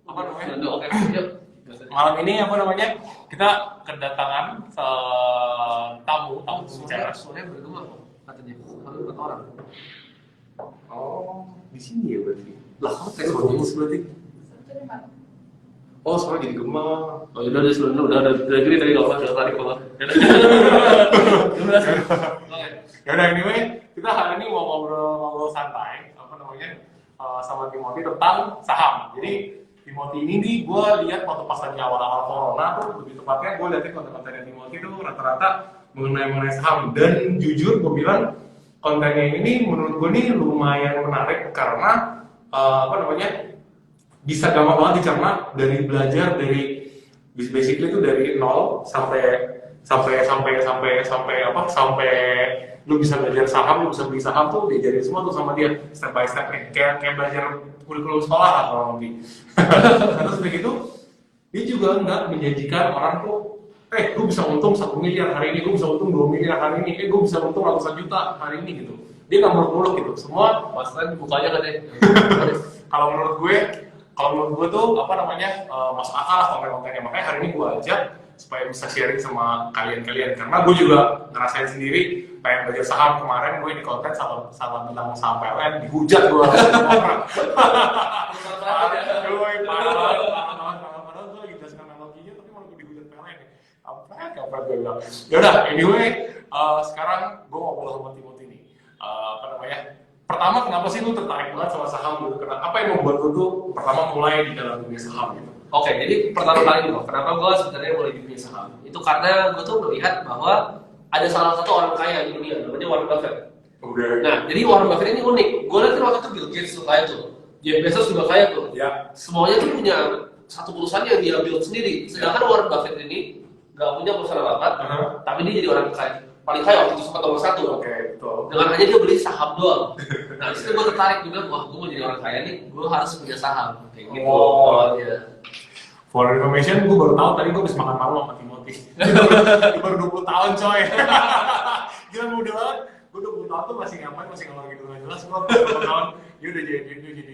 apa namanya? Oke, yuk. Malam ini apa namanya? Kita kedatangan tamu bicara. Suaranya bergema kok katanya. Baru 4 orang. Oh, di sini ya berarti. Lah, kok tes bagus berarti? Oh, soalnya jadi gema. Oh, udah sebelum udah gini tadi enggak apa-apa, tarik apa. Oke. Ya udah anyway, kita hari ini mau ngobrol santai apa namanya? Sama Timothy tentang saham. Jadi Timothy ini nih gue lihat waktu pas lagi awal-awal corona tuh lebih tepatnya gue liatin konten-kontennya Timothy tuh rata-rata mengenai saham, dan jujur gue bilang kontennya ini menurut gue nih lumayan menarik karena apa namanya, bisa gampang banget dicerna dari belajar dari basically itu dari nol sampai lu bisa belajar saham, lu bisa beli saham tuh diajarin semua tuh sama dia step by step, kayak belajar kurikulum sekolah lah kurang lebih. Terus begitu dia juga nggak menjanjikan orang tuh gue bisa untung 1 miliar hari ini, gue bisa untung 2 miliar hari ini, gue bisa untung ratusan juta hari ini gitu. Dia nggak muluk-muluk gitu, semua Masalah bukanya kan deh. kalau menurut gue tuh apa namanya, masuk akal lah konten-kontennya. Makanya hari ini gue ajak supaya bisa sharing sama kalian karena gue juga ngerasain sendiri pengen belajar saham. Kemarin gue di konten salah bilang saham PLN, dihujat gue orang. Parah padahal gue lagi jelaskan analoginya tapi malah gue dihujat PLN. Apa gue bilang yaudah anyway, sekarang gue ngobrol sama Timothy nih, apa namanya, pertama kenapa sih lu tertarik banget sama saham gitu? Apa yang membuat lu tuh pertama mulai di dalam dunia saham gitu? Oke, jadi pertama kali nih, kenapa gue sebenarnya mulai di dunia saham? Itu karena gue tuh melihat bahwa ada salah satu orang kaya di dunia, namanya Warren Buffett. Okay. Nah, jadi Warren Buffett ini unik. Gue lihat waktu itu Bill Gates tuh kaya tuh, Jeff Bezos juga kaya tuh. Ya. Semuanya tuh punya satu perusahaan yang dia build sendiri. Sedangkan Warren Buffett ini nggak punya perusahaan apa-apa, tapi dia jadi orang kaya, paling kaya waktu itu, sempat nomor 1. Oke, betul. Dengan hanya dia beli saham doang. Nah, disitu gue tertarik juga, wah gue mau jadi orang kaya nih, gue harus punya saham. Kayak gitu. Awalnya. For information, gue baru tahu tadi gue habis makan malam sama Timothy. Dia baru 20 tahun coy. Gila muda banget. Gue 20 tahun tuh masih ngapain, masih ngalor gitu nggak jelas. Gue 20 tahun, dia udah jadi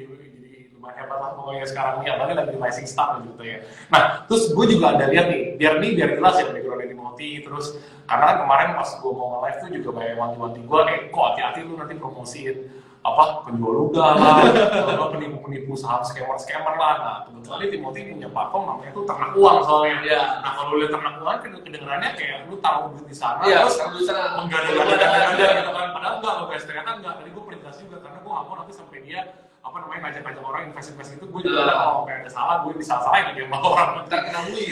lumayan hebat lah pokoknya sekarang ini. Apalagi lagi rising star gitu ya. Nah, terus gue juga ada lihat nih, biar jelas ya background dari Timothy. Terus karena kan kemarin pas gue mau nge-live tuh juga banyak wanti-wanti gue, kok hati-hati lu nanti promosiin apa penjual ludah lah, atau penipu saham scammer lah. Nah kebetulan Timothy punya platform namanya tuh ternak uang soalnya. Yeah. Nah kalau lihat ternak uang kedengarannya kayak lu taruh duit di sana, terus mengganda-ganda gitu kan, padahal enggak loh guys, ternyata enggak. Tadi gue perintas juga karena gue nggak mau nanti sampai dia apa namanya ngajak orang invest itu, gue juga kalau kayak ada salah gue disalah-salahin lagi sama orang. Ntar kena bully.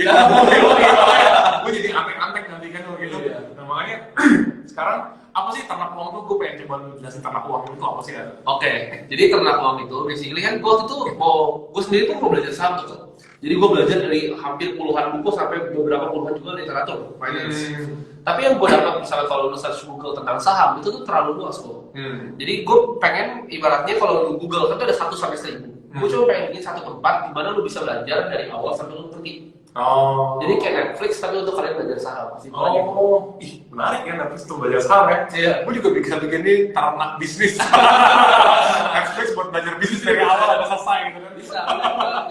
Gue jadi antek-antek nanti kan gitu. Nah makanya sekarang apa sih ternak uang tuh? Gue pengen coba lu jelasin ternak uang itu apa sih ya? Oke, jadi ternak uang itu basically kan gue tuh gue sendiri tuh mau belajar saham tuh. Jadi gue belajar dari hampir puluhan buku sampai beberapa puluhan juga literatur finance. Tapi yang gue dapat misalnya kalau lu search Google tentang saham itu tuh terlalu luas kok. Jadi gue pengen ibaratnya kalau lu Google kan tuh ada 1 sampai 1000. Gue cuma pengen bikin satu tempat di mana lu bisa belajar dari awal sampai lu ngerti. Oh. Jadi kayak Netflix tapi untuk kalian belajar saham. Oh, ih menarik ya Netflix untuk belajar saham ya. Iya. Gue juga bikin ini ternak bisnis. Netflix buat belajar bisnis dari awal sampai selesai gitu kan. Bisa.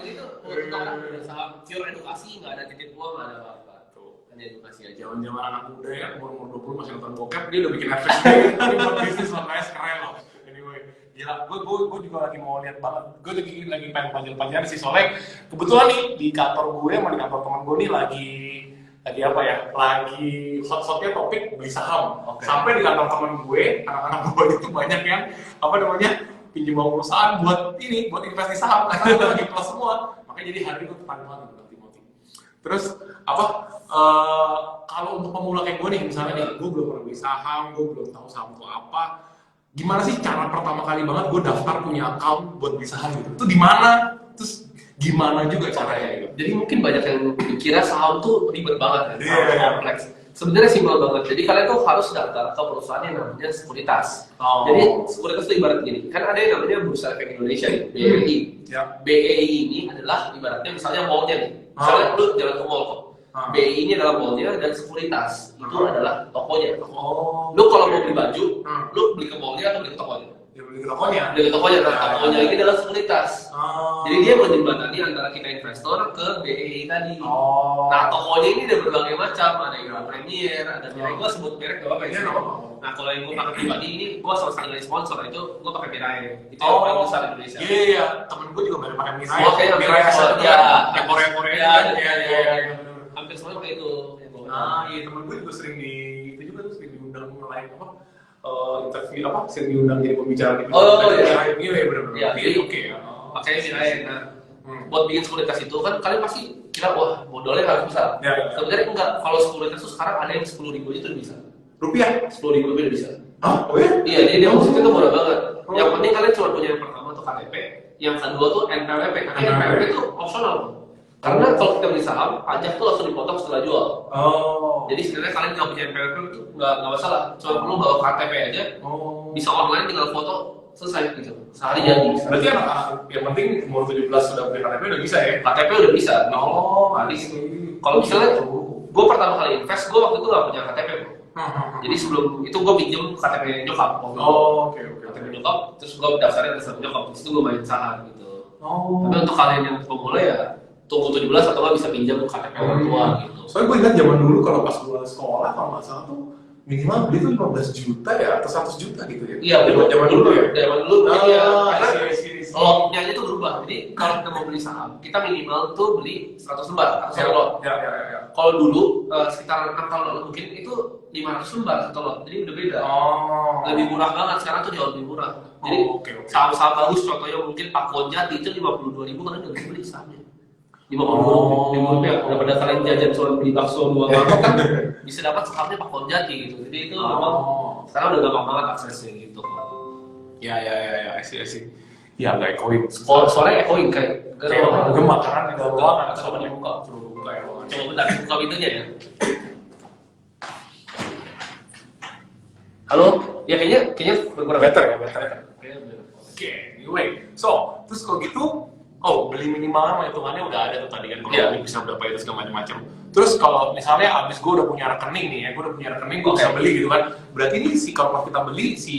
Jadi itu untuk orang belajar saham, pure edukasi, nggak ada titik uang, nggak ada apa-apa. Tuh, hanya edukasi aja. Zaman anak muda ya, umur 20 masih nonton bokep, dia udah bikin Netflix ini buat bisnis makanya keren loh. Anyway, gila, gue juga lagi mau lihat banget. Gue lagi pengen pelajaran sih, soalnya kebetulan nih di kantor gue sama di kantor teman gue nih lagi apa ya? Lagi hot-hotnya topik beli saham. Okay. Sampai di kantor teman gue, anak-anak gue itu banyak yang apa namanya? Pinjam uang perusahaan buat investasi saham karena gue lagi plus semua. Makanya jadi hari ini gue tertarik banget dengan Timothy. Terus apa? Kalau untuk pemula kayak gue nih, misalnya nih, gue belum pernah beli saham, gue belum tahu saham itu apa. Gimana sih cara pertama kali banget gue daftar punya account buat beli saham gitu? Itu di mana? Terus gimana juga caranya gitu? Jadi mungkin banyak yang kira saham tuh ribet banget ya, kompleks. Sebenarnya simpel banget. Jadi kalian tuh harus daftar ke perusahaan yang namanya sekuritas. Jadi sekuritas itu ibarat gini, kan ada yang namanya Bursa Efek Indonesia nih, BEI. BEI ini adalah ibaratnya misalnya mallnya nih. Misalnya lu jalan ke mall kok. BEI ini adalah mallnya dan sekuritas itu adalah tokonya. Lu kalau mau beli baju, lu beli ke mallnya atau beli ke tokonya? Ya beli ke tokonya. Beli ke tokonya, nah Ya, tokonya ya. ini adalah sekuritas. Oh. Jadi dia menjembatani antara kita investor ke BEI tadi. Oh. Nah tokonya ini ada berbagai macam, ada yang Premier, ada yang gue sebut merek gak apa-apa Iya, ya. nggak apa-apa. Nah kalau yang gue pakai pribadi ini, gue sama sekali dari sponsor itu gue pakai Mirai. Itu yang Oh, paling besar di Indonesia. Iya, iya, temen gue juga pakai Mirai. Semua kayak Mirai hampir asal semua, itu ya. kan, yang Korea-Korea. Ya, Iya, iya, iya. Hampir semuanya pakai itu. Nah, iya temen gue juga sering itu juga tuh sering diundang lain apa interview apa sering diundang jadi pembicara di Oh, iya. Iya, iya benar-benar. Iya, Iya, jadi oke ya. pakai Mirai. Nah, buat bikin sekuritas itu kan kalian pasti kira wah modalnya harus besar. Ya, ya. Sebenarnya enggak. Kalau sekuritas itu sekarang ada yang 10.000 aja tuh udah bisa. Rupiah? 10.000 udah bisa. Hah? Oh ya? Iya, jadi dia musiknya tuh murah banget. Oh. Yang penting kalian cuma punya yang pertama tuh KTP, yang kedua tuh NPWP. Karena NPWP itu opsional. Karena kalau kita beli saham, pajak tuh langsung dipotong setelah jual. Oh. Jadi sebenarnya kalian nggak punya NPWP itu nggak masalah. Cuma perlu bawa KTP aja, Oh. bisa online tinggal foto selesai gitu. Sehari jadi. Berarti anak-anak yang penting umur 17 sudah punya KTP udah bisa ya? KTP udah bisa. Oh, Jadi kalau misalnya gue pertama kali invest, gue waktu itu nggak punya KTP bro. Jadi sebelum itu gue pinjem KTP nyokap. Waktu itu. Oh, oke oke. KTP nyokap, terus gue daftarin ke nyokap. Terus itu gue main saham gitu. Oh. Tapi untuk kalian yang pemula ya tunggu 17 atau nggak bisa pinjam KTP orang tua gitu. Soalnya gue ingat zaman dulu kalau pas gue sekolah kalau nggak salah tuh minimal beli tuh 15 juta ya atau 100 juta gitu ya. Iya, zaman dulu ya. Zaman dulu ya. Karena Iya. lotnya aja tuh berubah. Jadi kalau kita mau beli saham, kita minimal tuh beli 100 lembar atau 1 lot. Ya ya ya. Kalau dulu sekitar 6 tahun lalu mungkin itu 500 lembar satu lot. Jadi udah beda. Oh. Lebih murah banget sekarang tuh jauh lebih murah. Jadi Oke. saham-saham bagus contohnya mungkin Pak Konjat itu 52.000 kan udah bisa beli sahamnya. 52.000 rupiah. Daripada kalian jajan cuma beli bakso 2 mangkok kan bisa dapat sahamnya Pak Konjat gitu. Jadi itu memang sekarang udah gampang banget aksesnya gitu. Ya, I see. Ya, nggak ekoin. Soalnya ekoin kayak gemak karena di dalam ruangan coba dibuka. suruh buka ya ruangan. Coba bentar, buka pintunya ya. Halo? Ya kayaknya berkurang. Better ya, better. Kayaknya bener. Oke, anyway. So, terus kalau gitu, beli minimal sama hitungannya udah ada tuh tadi kan, kalau Iya. beli bisa berapa itu segala macam-macam. Terus kalau misalnya abis gue udah punya rekening nih ya, gue udah punya rekening, gue bisa beli gitu kan. Berarti ini kalau kita beli si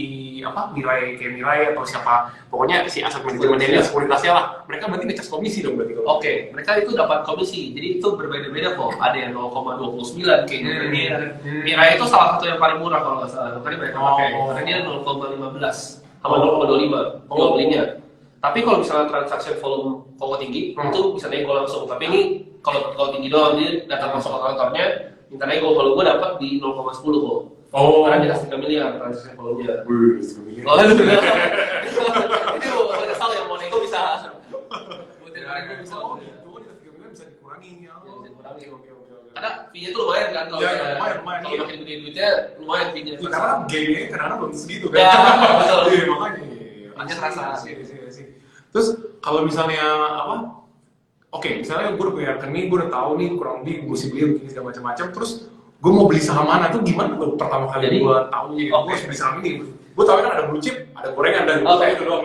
Mirai kayak Mirai atau siapa, pokoknya si aset manajemen ini sekuritasnya lah, mereka berarti ngecas komisi dong berarti kalau. Oke, mereka itu dapat komisi. Jadi itu berbeda-beda kok. Ada yang 0,29 kayak Premier. Mirai itu salah satu yang paling murah kalau nggak salah. Makanya mereka pakai. Karena dia 0,15 sama 0,25 jual belinya. Tapi kalau misalnya transaksi volume kok tinggi, itu bisa nego langsung. Tapi ini kalau tinggi doang, dia datang masuk ke kantornya, minta nego. Kalau gue dapat di 0,10 kok. Karena dia kasih 3 miliar transaksi volumenya. Wih, 3 miliar. Oh, itu banyak hal yang mau nego bisa. Buatin nego bisa. Oh, itu kan 3 miliar bisa dikurangi ya. Bisa dikurangi. Oke. Karena fee-nya tuh lumayan kan kalau Ya, misalnya- lumayan. kalau makin gede duitnya lumayan fee-nya. Ya, karena game-nya kadang-kadang belum segitu kan. Ya, betul. Iya, makanya. Makanya terasa. Sih. Terus kalau misalnya Oke, misalnya gue udah punya rekening, gue udah tahu nih kurang lebih gue mesti beli begini segala macam-macam. Terus gue mau beli saham mana tuh gimana tuh pertama kali Jadi, gue tahu gue harus beli saham ini. Gue tahu kan ada blue chip, ada gorengan dan itu doang.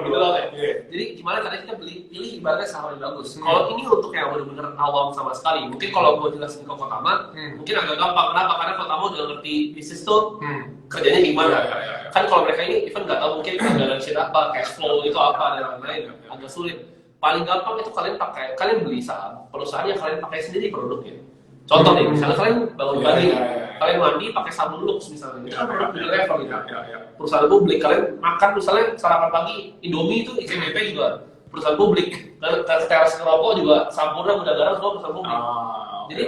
Iya. Jadi gimana caranya kita pilih ibaratnya saham yang bagus. Kalau ini untuk yang benar-benar awam sama sekali, mungkin kalau gue jelasin ke Kotama, mungkin agak gampang. Kenapa? Karena Kotama udah ngerti bisnis tuh kerjanya gimana. Ya. Kan kalau mereka ini even nggak tahu mungkin anggaran shit apa, cash flow itu apa dan lain-lain, agak sulit. Paling gampang itu kalian beli saham perusahaan yang kalian pakai sendiri produknya. Contoh nih, misalnya kalian bangun pagi, kalian mandi pakai sabun Lux misalnya, itu kan produk di level gitu. Perusahaan publik, kalian makan misalnya sarapan pagi Indomie itu ICBP juga perusahaan publik. Teras ngerokok juga Sampurna Muda Garam semua perusahaan publik. Jadi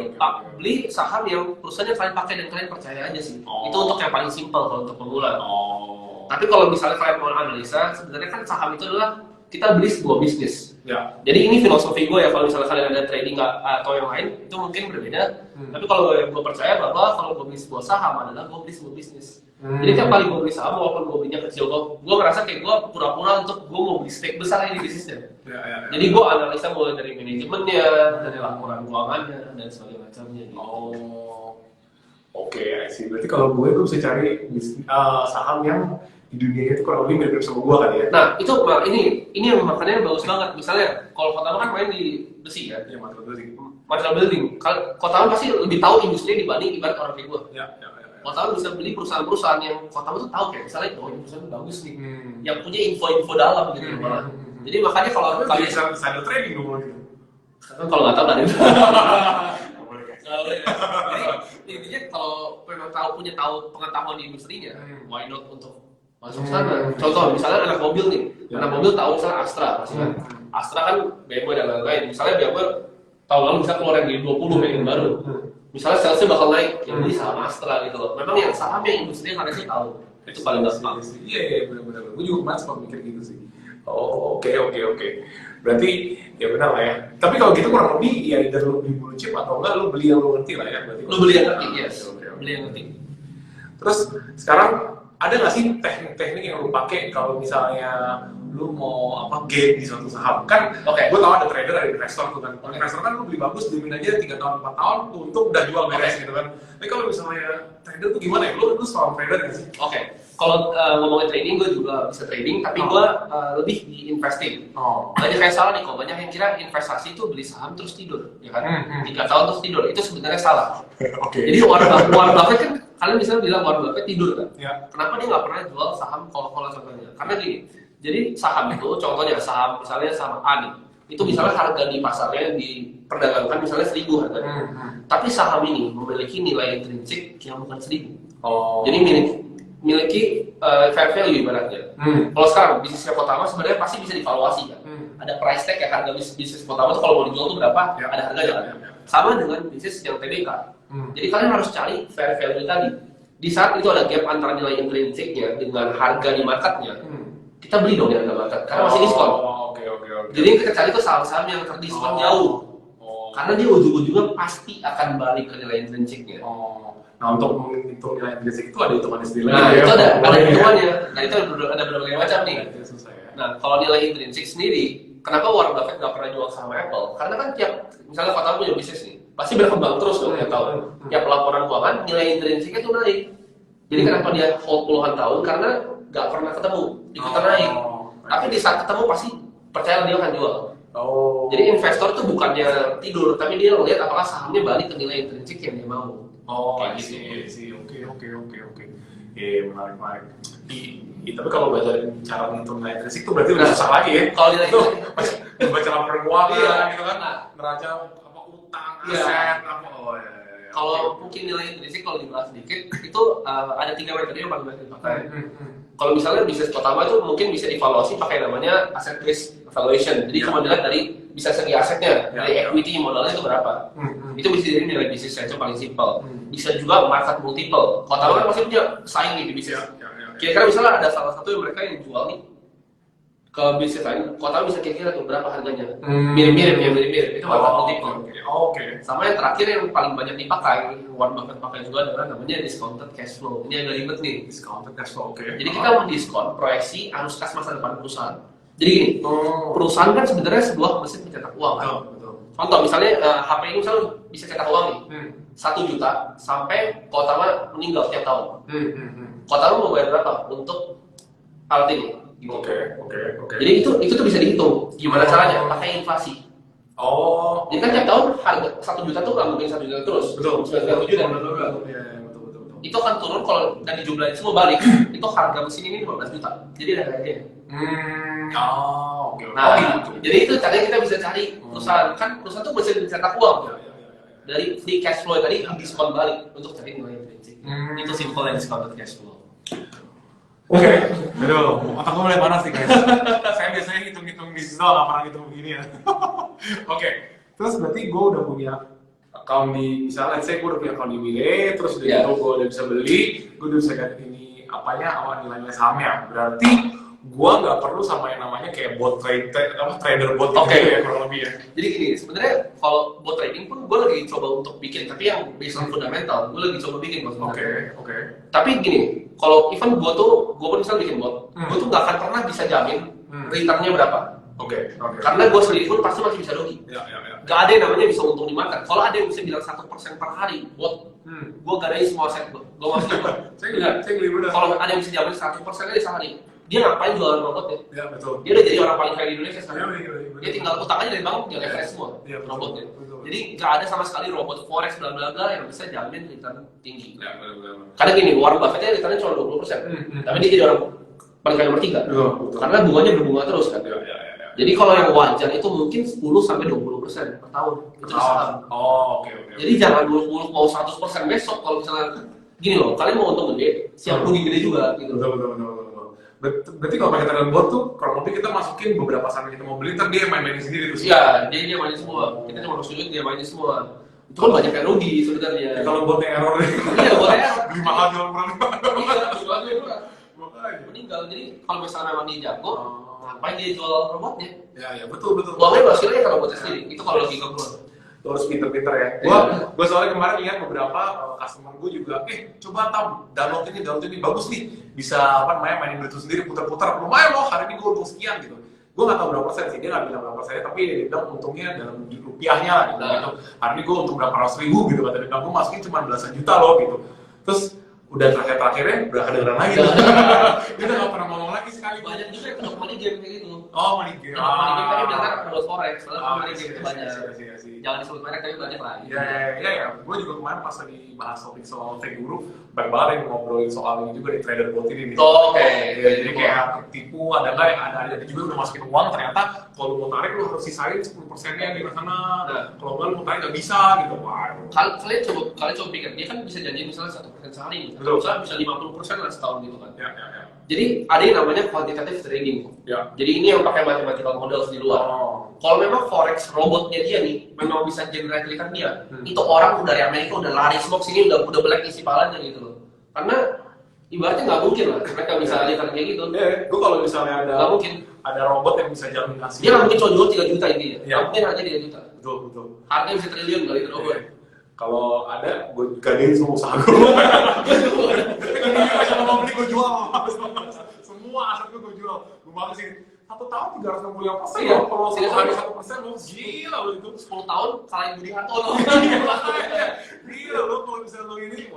beli saham yang perusahaannya kalian pakai dan kalian percaya aja sih. Itu untuk yang paling simpel kalau untuk pemula. Tapi kalau misalnya kalian mau analisa, sebenarnya kan saham itu adalah kita beli sebuah bisnis. Ya. Jadi ini filosofi gue ya, kalau misalnya kalian ada trading atau yang lain, itu mungkin berbeda. Tapi kalau gue percaya bahwa kalau gue beli sebuah saham adalah gue beli sebuah bisnis. Jadi tiap kali gue beli saham, walaupun gue belinya kecil, gue ngerasa kayak gue pura-pura untuk gue mau beli stake besar ini di bisnisnya. Ya. Jadi gue analisa mulai dari manajemennya, dari laporan keuangannya, dan sebagainya macamnya. Gitu. Oke, I see. Berarti kalau gue bisa cari saham yang di dunia itu kurang lebih mirip sama gue kan ya? Nah itu ini yang makanya bagus banget. Misalnya kalau Kotama kan main di besi kan, Ya, material building. material building. Kotama pasti lebih tahu industri dibanding ibarat orang kayak gue. Ya. Kotama bisa beli perusahaan-perusahaan yang Kotama tuh tahu kayak misalnya oh ini perusahaan bagus nih, Hmm. yang punya info-info dalam gitu malah. Jadi makanya kalau kalian bisa insider trading dulu gitu. kan kalau nggak tahu kan itu. Nggak boleh, guys. Nggak boleh, ya. Jadi intinya kalau memang tahu pengetahuan di industrinya, why not untuk masuk sana? Contoh misalnya anak mobil nih, anak mobil tahu misalnya Astra, pasti kan. Astra kan BMW dan lain-lain. Misalnya BMW tahun lalu bisa keluar yang di 20 yang baru. Misalnya salesnya bakal naik, yang beli saham Astra gitu loh. Memang yang sahamnya industri yang harusnya tahu. Itu paling gampang. Iya benar-benar. Gue juga kemarin sempat mikir gitu sih. Oh oke. Berarti ya benar lah ya. Tapi kalau gitu kurang lebih ya either lu beli blue chip atau enggak lu beli yang lu ngerti lah ya. Berarti Lu beli yang ngerti, yes. Oke. Beli yang ngerti. Terus sekarang ada nggak sih teknik-teknik yang lu pakai kalau misalnya lu mau gain di suatu saham kan? Oke. Gue tahu ada trader, ada investor tuh kan. Investor kan lu beli bagus, jamin aja 3 tahun 4 tahun untuk udah jual beres gitu kan. Tapi kalau misalnya trader tuh gimana ya? Lu seorang trader nggak sih? Oke. Kalau ngomongin trading, gue juga bisa trading, tapi gue lebih di investing. Banyak yang salah nih kok, banyak yang kira investasi itu beli saham terus tidur, ya kan? 3 tahun terus tidur, itu sebenarnya salah. Oke. Jadi Warren Buffett kan, kalian bisa bilang Warren Buffett tidur kan? Ya. Kenapa dia nggak pernah jual saham Coca-Cola contohnya? Karena gini, jadi saham itu, contohnya saham, misalnya saham A nih, itu misalnya harga di pasarnya diperdagangkan misalnya 1.000 harganya. Tapi saham ini memiliki nilai intrinsik yang bukan 1.000. Jadi miliki fair value ibaratnya. Kalau sekarang bisnisnya Kotama sebenarnya pasti bisa divaluasi kan. Ada price tag ya, harga bisnis Kotama itu kalau mau dijual itu berapa, Ya. ada harganya kan. Sama dengan bisnis yang TBK. Jadi kalian harus cari fair value tadi. Di saat itu ada gap antara nilai intrinsiknya dengan harga di marketnya, kita beli dong di harga market karena masih diskon. Oke. Jadi yang kita cari itu saham-saham yang terdiskon jauh. Karena dia ujung-ujungnya pasti akan balik ke nilai intrinsiknya. Nah untuk menghitung nilai intrinsik itu ada hitungannya sendiri. Nah itu ada hitungannya. Nah itu ada berbagai macam nih. Susah ya. Nah kalau nilai intrinsik sendiri, kenapa Warren Buffett nggak pernah jual saham Apple? Karena kan tiap misalnya Kotama punya bisnis nih, pasti berkembang terus dong tiap tahun. Tiap laporan keuangan nilai intrinsiknya tuh naik. Jadi kenapa dia hold puluhan tahun? Karena nggak pernah ketemu, ikutan naik. Tapi di saat ketemu pasti percaya dia akan jual. Jadi investor itu bukannya tidur, tapi dia melihat apakah sahamnya balik ke nilai intrinsik yang dia mau. Kayak gitu. Oke. Menarik. Tapi kalau belajar cara menghitung nilai intrinsik itu berarti udah susah lagi ya. Kalau nilai itu baca laporan keuangan gitu kan, Nah. neraca utang, Iya. aset, Kalau mungkin nilai intrinsik kalau dibahas sedikit itu ada 3 metode yang paling banyak dipakai. Kalau misalnya bisnis Kotama itu mungkin bisa dievaluasi pakai namanya asset based valuation. Jadi cuma dilihat dari bisa segi asetnya, dari equity modalnya itu berapa. Itu bisa jadi nilai bisnis itu paling simpel. Bisa juga market multiple. Kotama kan pasti punya saing nih di bisnis. Kira-kira misalnya ada salah satu yang mereka yang jual nih ke bisnis lain, Kotama bisa kira-kira tuh berapa harganya. Mirip-mirip. Itu market multiple. Oke. Sama yang terakhir yang paling banyak dipakai, Warren Buffett pakai juga adalah namanya discounted cash flow. Ini agak ribet nih. Discounted cash flow, oke. Jadi kita mendiskon proyeksi arus kas masa depan perusahaan. Jadi gini, perusahaan kan sebenarnya sebuah mesin pencetak uang kan. Betul. Contoh misalnya HP ini misalnya bisa cetak uang nih, 1 juta sampai Kotama meninggal tiap tahun. Kotama mau bayar berapa untuk alat ini? Gitu. Oke. Jadi itu tuh bisa dihitung. Gimana caranya? Pakai inflasi. Jadi kan tiap tahun harga 1 juta tuh nggak mungkin 1 juta terus. Betul. 97 dan Betul. itu akan turun kalau dan dijumlahin semua balik. Itu harga mesin ini 15 juta. Jadi ada harganya. Oke. Nah, jadi itu caranya kita bisa cari perusahaan. Kan perusahaan tuh mesin mencetak uang. Dari free cash flow tadi diskon balik untuk cari nilai intrinsik. Itu simple yang discounted cash flow. Oke. Aduh, otak gue mulai panas nih guys. Saya biasanya hitung-hitung di situ nggak pernah hitung begini ya. Oke. Terus berarti gue udah punya account di, misalnya let's say gue udah punya account di Wile, terus udah gitu gue udah bisa beli, gue udah bisa ganti ini awal nilai sahamnya. Berarti gue nggak perlu sama yang namanya kayak trader bot gitu ya kurang lebih ya. Jadi gini, sebenarnya kalau bot trading pun gue lagi coba untuk bikin, tapi yang based on fundamental, gue lagi coba bikin bos. Oke. Tapi gini, kalau even gue pun misal bikin bot, gue tuh nggak akan pernah bisa jamin returnnya berapa. Oke. Karena gue sendiri pun pasti masih bisa rugi. Ya. Gak ada yang namanya bisa untung di market. Kalau ada yang bisa bilang 1% per hari, bot, gue gadain semua aset gue masih coba. Saya geli bener. Kalau ada yang bisa jamin 1% aja sehari, dia ngapain jualan robotnya? Ya betul. Dia udah jadi orang paling kaya di Indonesia sekarang. Iya. Dia tinggal utang aja dari bank, dia leverage semua Iya, betul. robotnya. Betul. Jadi nggak ada sama sekali robot forex bla bla bla yang bisa jamin return tinggi. Ya, betul. Karena gini, Warren Buffett-nya returnnya cuma 20%, tapi dia jadi orang paling kaya nomor 3. Betul. Karena bunganya berbunga terus kan. Ya. Jadi kalau yang wajar itu mungkin 10-20% per tahun. Itu di saham. Oh, oke. Jadi jangan muluk-muluk mau 100% besok kalau misalnya gini loh, kalian mau untung gede, siap rugi gede juga gitu. Betul. Berarti kalau pakai trading bot tuh, kalau lebih kita masukin beberapa saham yang kita mau beli, ntar dia main-mainin sendiri tuh. Iya, dia mainin semua. Kita cuma harus duit, dia mainin semua. Itu kan banyak yang rugi sebenarnya. Ya, kalau botnya error nih. Iya, boleh ya. Beli mahal jual murah. Iya, jual murah. Makanya. Meninggal. Jadi kalau misalnya memang dia jago, ngapain dia jual robotnya? Ya, betul. Uangnya hasilnya kan robotnya sendiri. Itu kalau logika gue. Lu harus pinter-pinter ya. Gua soalnya kemarin lihat beberapa customer gue juga, coba download ini bagus nih, bisa mainin duit sendiri putar-putar, lumayan loh hari ini gue untung sekian gitu. Gue nggak tahu berapa persen sih, dia nggak bilang berapa persennya, tapi dia bilang untungnya dalam rupiahnya lah gitu. Hari ini gue untung berapa ratus ribu gitu, kata dia bilang gue masukin cuma belasan juta loh gitu. Terus udah terakhirnya udah kedengeran lagi. Dia udah nggak pernah ngomong lagi sekali. Banyak juga yang ketemu money game kayak gitu. Oh, money game. Money game tapi bilang menurut forex, soalnya money game itu banyak. Iya. Jangan disebut merek tapi banyak lah. Iya. Gue juga kemarin pas lagi bahas topik soal Tech Guru, banyak banget yang ngobrolin soal ini juga di trader bot ini nih. Oke. Jadi kayak tertipu, ada nggak yang ada juga udah masukin uang, ternyata kalau lu mau tarik lu harus sisain 10%-nya di sana. Kalau nggak lu mau tarik nggak bisa gitu. Waduh. Kalian coba pikir, dia kan bisa janji misalnya 1% sehari, misalnya bisa 50% lah setahun gitu kan. Ya. Jadi ada yang namanya quantitative trading. Ya. Jadi ini yang pakai mathematical models di luar. Kalau memang forex robotnya dia nih memang bisa generate return dia, itu orang dari Amerika udah lari semua sini udah black isi palanya gitu loh. Karena ibaratnya nggak mungkin lah mereka bisa return kayak gitu. Gue kalau misalnya nggak mungkin ada robot yang bisa jamin hasil. Dia nggak mungkin cuma jual 3 juta intinya. Ya. Mungkin hanya 3 juta. Betul. Harganya bisa triliun kali itu robot. Kalau ada, gue gadein semua usaha gue. Kalau mau beli gue jual. Semua aset gue jual. Gue malah sih 1 tahun 365%. Iya. Kalau sekali 1% lu gila lu itu. 10 tahun salahin Budi Hartono. Gila lu kalau bisa lu ini.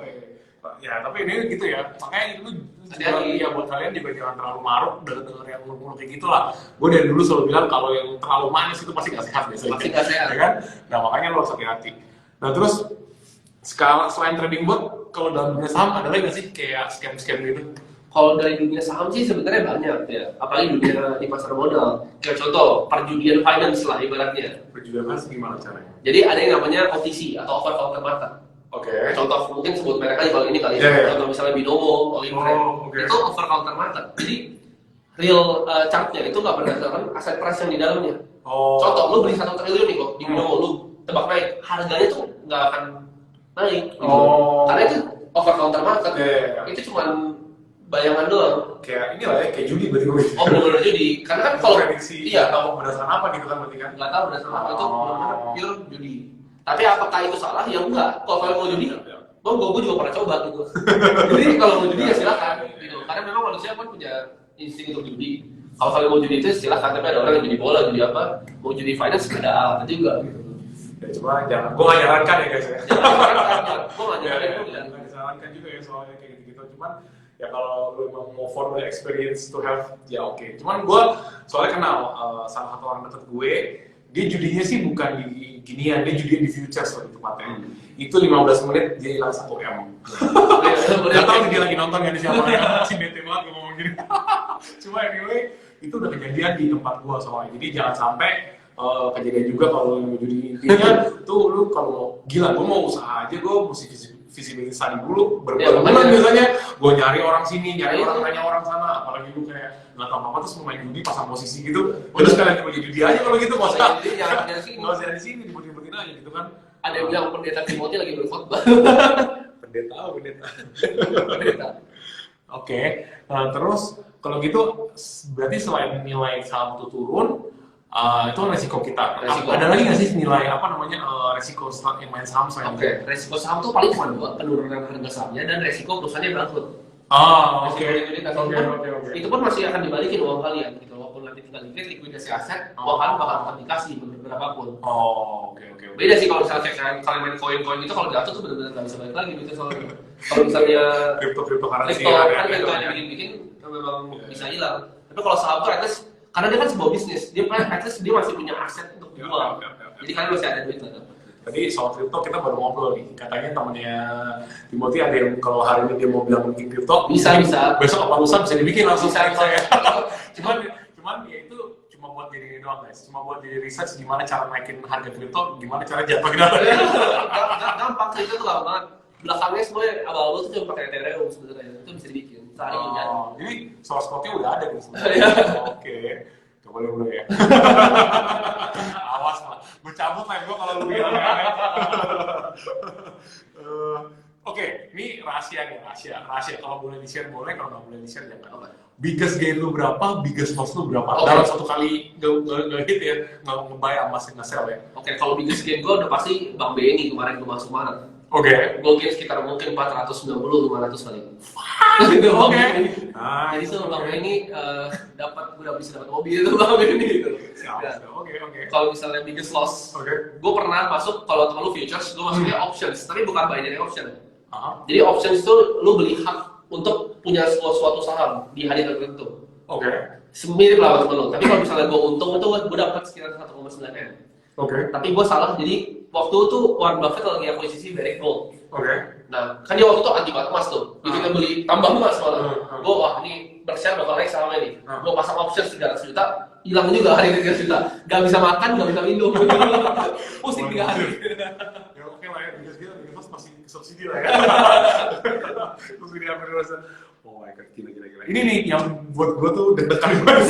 Ya tapi ini gitu ya. Makanya itu hati-hati. ya buat kalian juga jangan terlalu maruk denger yang ngomong kayak gitulah. Gue dari dulu selalu bilang kalau yang terlalu manis itu pasti nggak sehat biasanya. Pasti nggak sehat. Ya kan? Nah makanya lo harus hati-hati. Nah terus selain trading bot, kalau dalam dunia saham ada lagi nggak sih kayak scam gitu? Kalau dari dunia saham sih sebenarnya banyak ya, apalagi dunia di pasar modal. Kayak contoh perjudian finance lah ibaratnya. Perjudian finance gimana caranya? Jadi ada yang namanya OTC atau over counter market. Oke. Contoh mungkin sebut merek aja kalau ini kali. Yeah. Contoh misalnya Binomo, Olimframe. Itu over counter market. Jadi real chartnya itu nggak berdasarkan aset price yang di dalamnya. Contoh lu beli 1 triliun nih kok di Binomo, lu tebak naik, harganya tuh nggak akan naik. Gitu. Karena itu over counter market. Itu cuma bayangan doang. Kayak inilah ya, kayak judi berarti gue. Oh benar-benar judi. Karena kan kalau prediksi, iya tahu berdasarkan apa gitu kan berarti kan? Nggak tahu berdasarkan apa itu benar-benar pure judi. Tapi apakah itu salah? Ya enggak. Kalau kalian mau judi, gue juga pernah coba gitu. Jadi kalau mau judi ya silakan. Gitu. Karena memang manusia kan punya insting untuk judi. Kalau kalian mau judi itu silakan. Tapi ada orang yang judi bola, judi apa? Mau judi finance ada alatnya juga. Gitu. Ya cuma jangan. Gue nggak nyarankan ya guys ya. Gue nggak nyarankan. Nggak disarankan juga ya soalnya kayak gitu-gitu. Cuman ya kalau lu emang mau for the experience to have ya oke. Cuman gue soalnya kenal salah satu orang deket gue, dia judinya sih bukan di ginian, dia judi di futures lah tempatnya. Itu 15 menit dia hilang 1 M. Gak tau dia lagi nonton gak di siapa ya, si bete banget ngomong gini. Cuma anyway, itu udah kejadian di tempat gua soalnya. Jadi jangan sampai kejadian juga kalau mau judi. Intinya tuh lu kalau gila gua mau usaha aja, gua mesti visibility study dulu berbulan biasanya gue nyari orang sini, nyari orang tanya orang sana, apalagi lu kayak nggak tahu apa terus main judi pasang posisi gitu, udah sekalian cuma judi aja kalau gitu nggak usah di sini dibuat-buatin aja gitu kan. Ada yang bilang pendeta Timothy lagi berkhotbah. pendeta. Oke, nah terus kalau gitu berarti selain nilai saham itu turun, itu kan resiko kita. Ada lagi nggak sih nilai apa namanya resiko setelah yang main saham selain itu? Resiko saham tuh paling cuma 2, penurunan harga sahamnya dan resiko perusahaannya bangkrut. Oke. Itu pun masih akan dibalikin uang kalian gitu walaupun nanti tinggal likuidasi aset, uang kalian bakal tetap dikasih berapapun. Oh, oke. Beda sih kalau misalnya kayak kalian main koin-koin itu kalau jatuh tuh benar-benar nggak bisa balik lagi gitu soalnya. Kalau misalnya Cryptocurrency kripto ya, kan gitu koin yang bikin memang bisa hilang. Tapi kalau saham tuh at least karena dia kan sebuah bisnis, dia kan at least dia masih punya aset untuk jual. Jadi kalian masih ada duit lah. Tadi soal kripto kita baru ngobrol nih, katanya temennya Timothy ada yang kalau hari ini dia mau bilang bikin kripto, Bisa. besok apa lusa bisa dibikin langsung Bisa. ya. cuman ya itu cuma buat diri doang guys, cuma buat diri research gimana cara naikin harga kripto, gimana cara jatuhin harga. Gampang cerita tuh gampang banget. Belakangnya semuanya awal-awal tuh cuma pakai Ethereum sebenarnya, itu bisa dibikin. Sehari jadi. Jadi source code-nya udah ada gitu. Oke. Coba dulu ya. Awas lah, gue cabut lah gue kalau lu bilang aneh. Oke, ini rahasia. Kalau boleh di-share boleh, kalau nggak boleh di-share jangan. Biggest gain lu berapa, biggest loss lu berapa? Dalam satu kali nggak hit ya, nggak nge-buy sama nge-sell ya. Oke, kalau biggest gain gue udah pasti Bank BNI kemarin gue masuk Maret. Oke. Gue gain sekitar mungkin 490-500 kali. Oke. Jadi tuh Bank BNI gue udah bisa dapat mobil itu Bank BNI gitu. Oke. Kalau misalnya biggest loss, gue pernah masuk kalau temen lu futures, gue masuknya options, tapi bukan binary option. Jadi options itu lu beli hak untuk punya suatu saham di hari tertentu. Oke. Semirip lah temen lu. Tapi kalau misalnya gue untung itu gue dapat sekitar 1,9 M. Oke. Tapi gue salah, jadi waktu itu Warren Buffett lagi akuisisi Barrick Gold. Oke. Nah, kan dia waktu itu anti banget emas tuh. Jadi kita beli tambah emas malah. Gue wah ini Berkshire bakal naik sahamnya nih. Gue pasang options 300 juta, hilang juga hari ini 300 juta. Gak bisa makan, gak bisa minum. Pusing 3 hari. Ya oke lah ya, biggest gain masih subsidi lah ya. Subsidi hampir rasa. Oh my god, gila. Ini nih yang buat gue tuh deg-degan banget.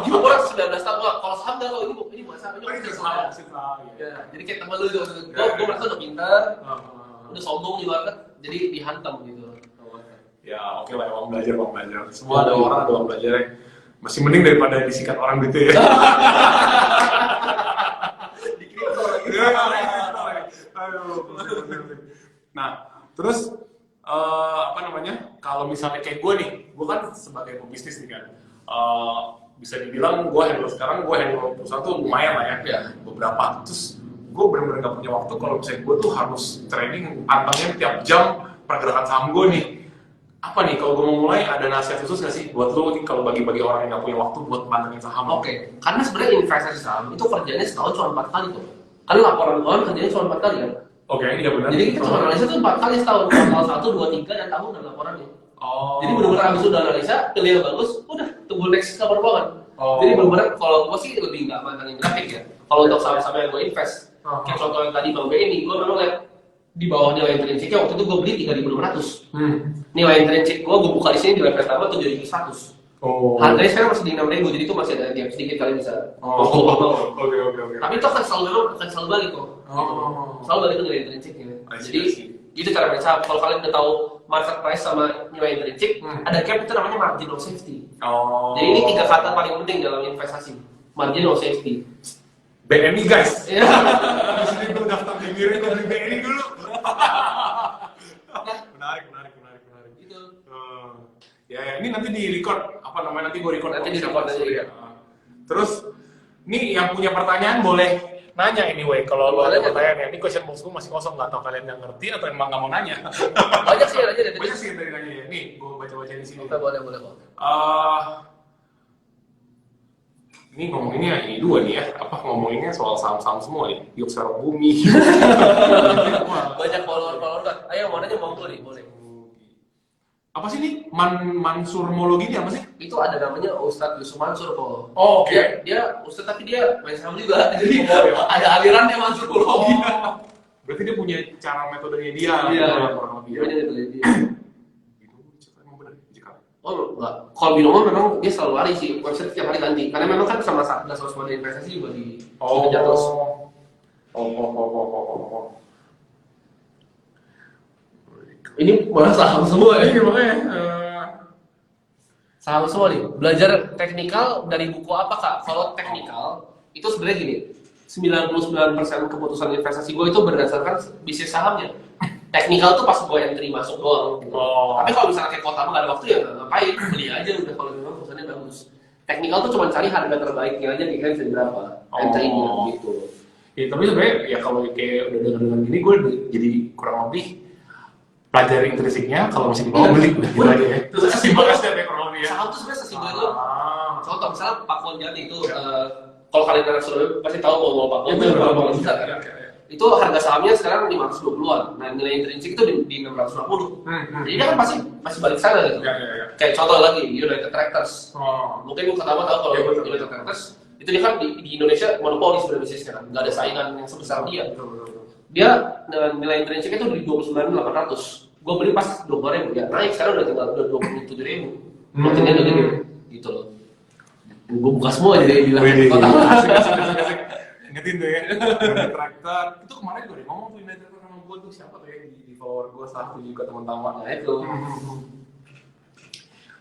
Gue orang 19 tahun, kalau saham gak lo, ini buat saham, ini Ini saham. ya. Jadi kayak temen lu itu, gue merasa udah pintar, udah sombong juga kan, jadi dihantam gitu. Ya oke lah, uang belajar. Semua ada orang ada uang belajar ya. Masih mending daripada disikat orang gitu ya. Dikripto lagi. Nah, terus apa namanya? Kalau misalnya kayak gue nih, gue kan sebagai pebisnis nih kan, bisa dibilang gue handle perusahaan tuh lumayan lah ya, beberapa. Terus gue benar-benar nggak punya waktu kalau misalnya gue tuh harus trading pantangnya tiap jam pergerakan saham gue nih. Apa nih kalau gue mau mulai ada nasihat khusus nggak sih buat lo kalau bagi-bagi orang yang nggak punya waktu buat pantangin saham? Oke, karena sebenarnya investasi saham itu kerjanya setahun cuma 4 kali tuh. Kan laporan keuangan kerjanya cuma 4 kali kan. Oke, iya benar. Jadi kita cuma analisa tuh 4 kali setahun, kuartal 1, 2, 3 dan tahun dan laporannya. Jadi benar-benar habis udah analisa, pilih yang bagus, udah tunggu next laporan keuangan. Jadi benar-benar kalau gue sih lebih nggak mantengin grafik ya. Kalau untuk saham-saham yang gue invest, kayak contoh yang tadi Bank BNI, gue memang lihat di bawah nilai intrinsiknya waktu itu gue beli 3.600. Nilai intrinsik gue buka di sini di level pertama 7.100. Harganya sekarang masih di 6.000, jadi itu masih ada gap sedikit kali bisa. Oke. Tapi itu akan selalu balik kok. Selalu balik ke nilai intrinsiknya. Jadi itu cara main saham. Kalau kalian udah tahu market price sama nilai intrinsik, ada gap itu namanya margin of safety. Jadi ini 3 kata paling penting dalam investasi. Margin of safety. BNI guys. Iya. Di sini gue daftar diri dari BNI dulu. Menarik. Gitu. Ya, ini nanti di record nanti gue record. Nanti di record aja ya. Terus, nih yang punya pertanyaan boleh nanya anyway. Kalau lo ada pertanyaan ya, ini question box gue masih kosong, nggak tahu kalian nggak ngerti atau emang nggak mau nanya. Banyak sih yang nanya dari Banyak sih yang tadi nanya ya. Nih, gue baca-baca di sini. boleh kok. Ini ngomonginnya ini dua nih ya, ngomonginnya soal saham-saham semua nih, yuk serok bumi. Banyak follower kan. Ayo mau nanya mau nih, boleh. Apa sih nih? Mansurmologi ini apa sih? Itu ada namanya Ustadz Yusuf Mansur kok. Oh, oke. Dia Ustadz tapi dia main saham juga. Jadi ada alirannya Mansurmologi. Berarti dia punya cara metodenya dia. Iya. Kurang lebih. Dia. Oh enggak, kalau binomo memang dia selalu lari sih, website tiap hari ganti. Karena memang kan sama Satgas Waspada Investasi juga dikejar terus. Ini malah saham semua ya. Makanya. Saham semua nih. Belajar teknikal dari buku apa kak? Kalau teknikal itu sebenarnya gini, 99% keputusan investasi gue itu berdasarkan bisnis sahamnya. Teknikal tuh pas gue entry masuk doang gitu. Tapi kalau misalnya kayak kota nggak ada waktu ya ngapain, beli aja udah kalau memang perusahaannya bagus. Teknikal tuh cuma cari harga terbaiknya aja nih kan berapa, entry-nya gitu. Ya, tapi sebenarnya ya kalau kayak udah dengan gini gue jadi kurang lebih pelajari intrinsiknya, kalau masih di bawah beli gitu aja ya. Terus sesimpel ya kurang lebih ya. Saham tuh sebenarnya sesimpel itu. Contoh misalnya Pak Kon Jati itu, kalau kalian anak Surabaya pasti tahu bahwa Pak Kon itu berapa besar kan? Itu harga sahamnya sekarang 520-an. Nah, nilai intrinsik itu di 650. Jadi dia kan pasti masih balik sana gitu. Kayak contoh lagi United Tractors. Mungkin pertama tahu kalau United Tractors itu dia kan di Indonesia monopoli sebenarnya bisnisnya kan, nggak ada saingan yang sebesar dia. Dia nilai intrinsiknya itu di 29.800. Gue beli pas 20.000 ya naik, sekarang udah tinggal 27.000. Maksudnya udah gede gitu loh. Gue buka semua jadi bilang total. Ingetin tuh ya, traktor itu kemarin gue ngomong tuh United Tractor sama gue tuh siapa tuh ya di follower gue satu juga teman-teman. Nah itu.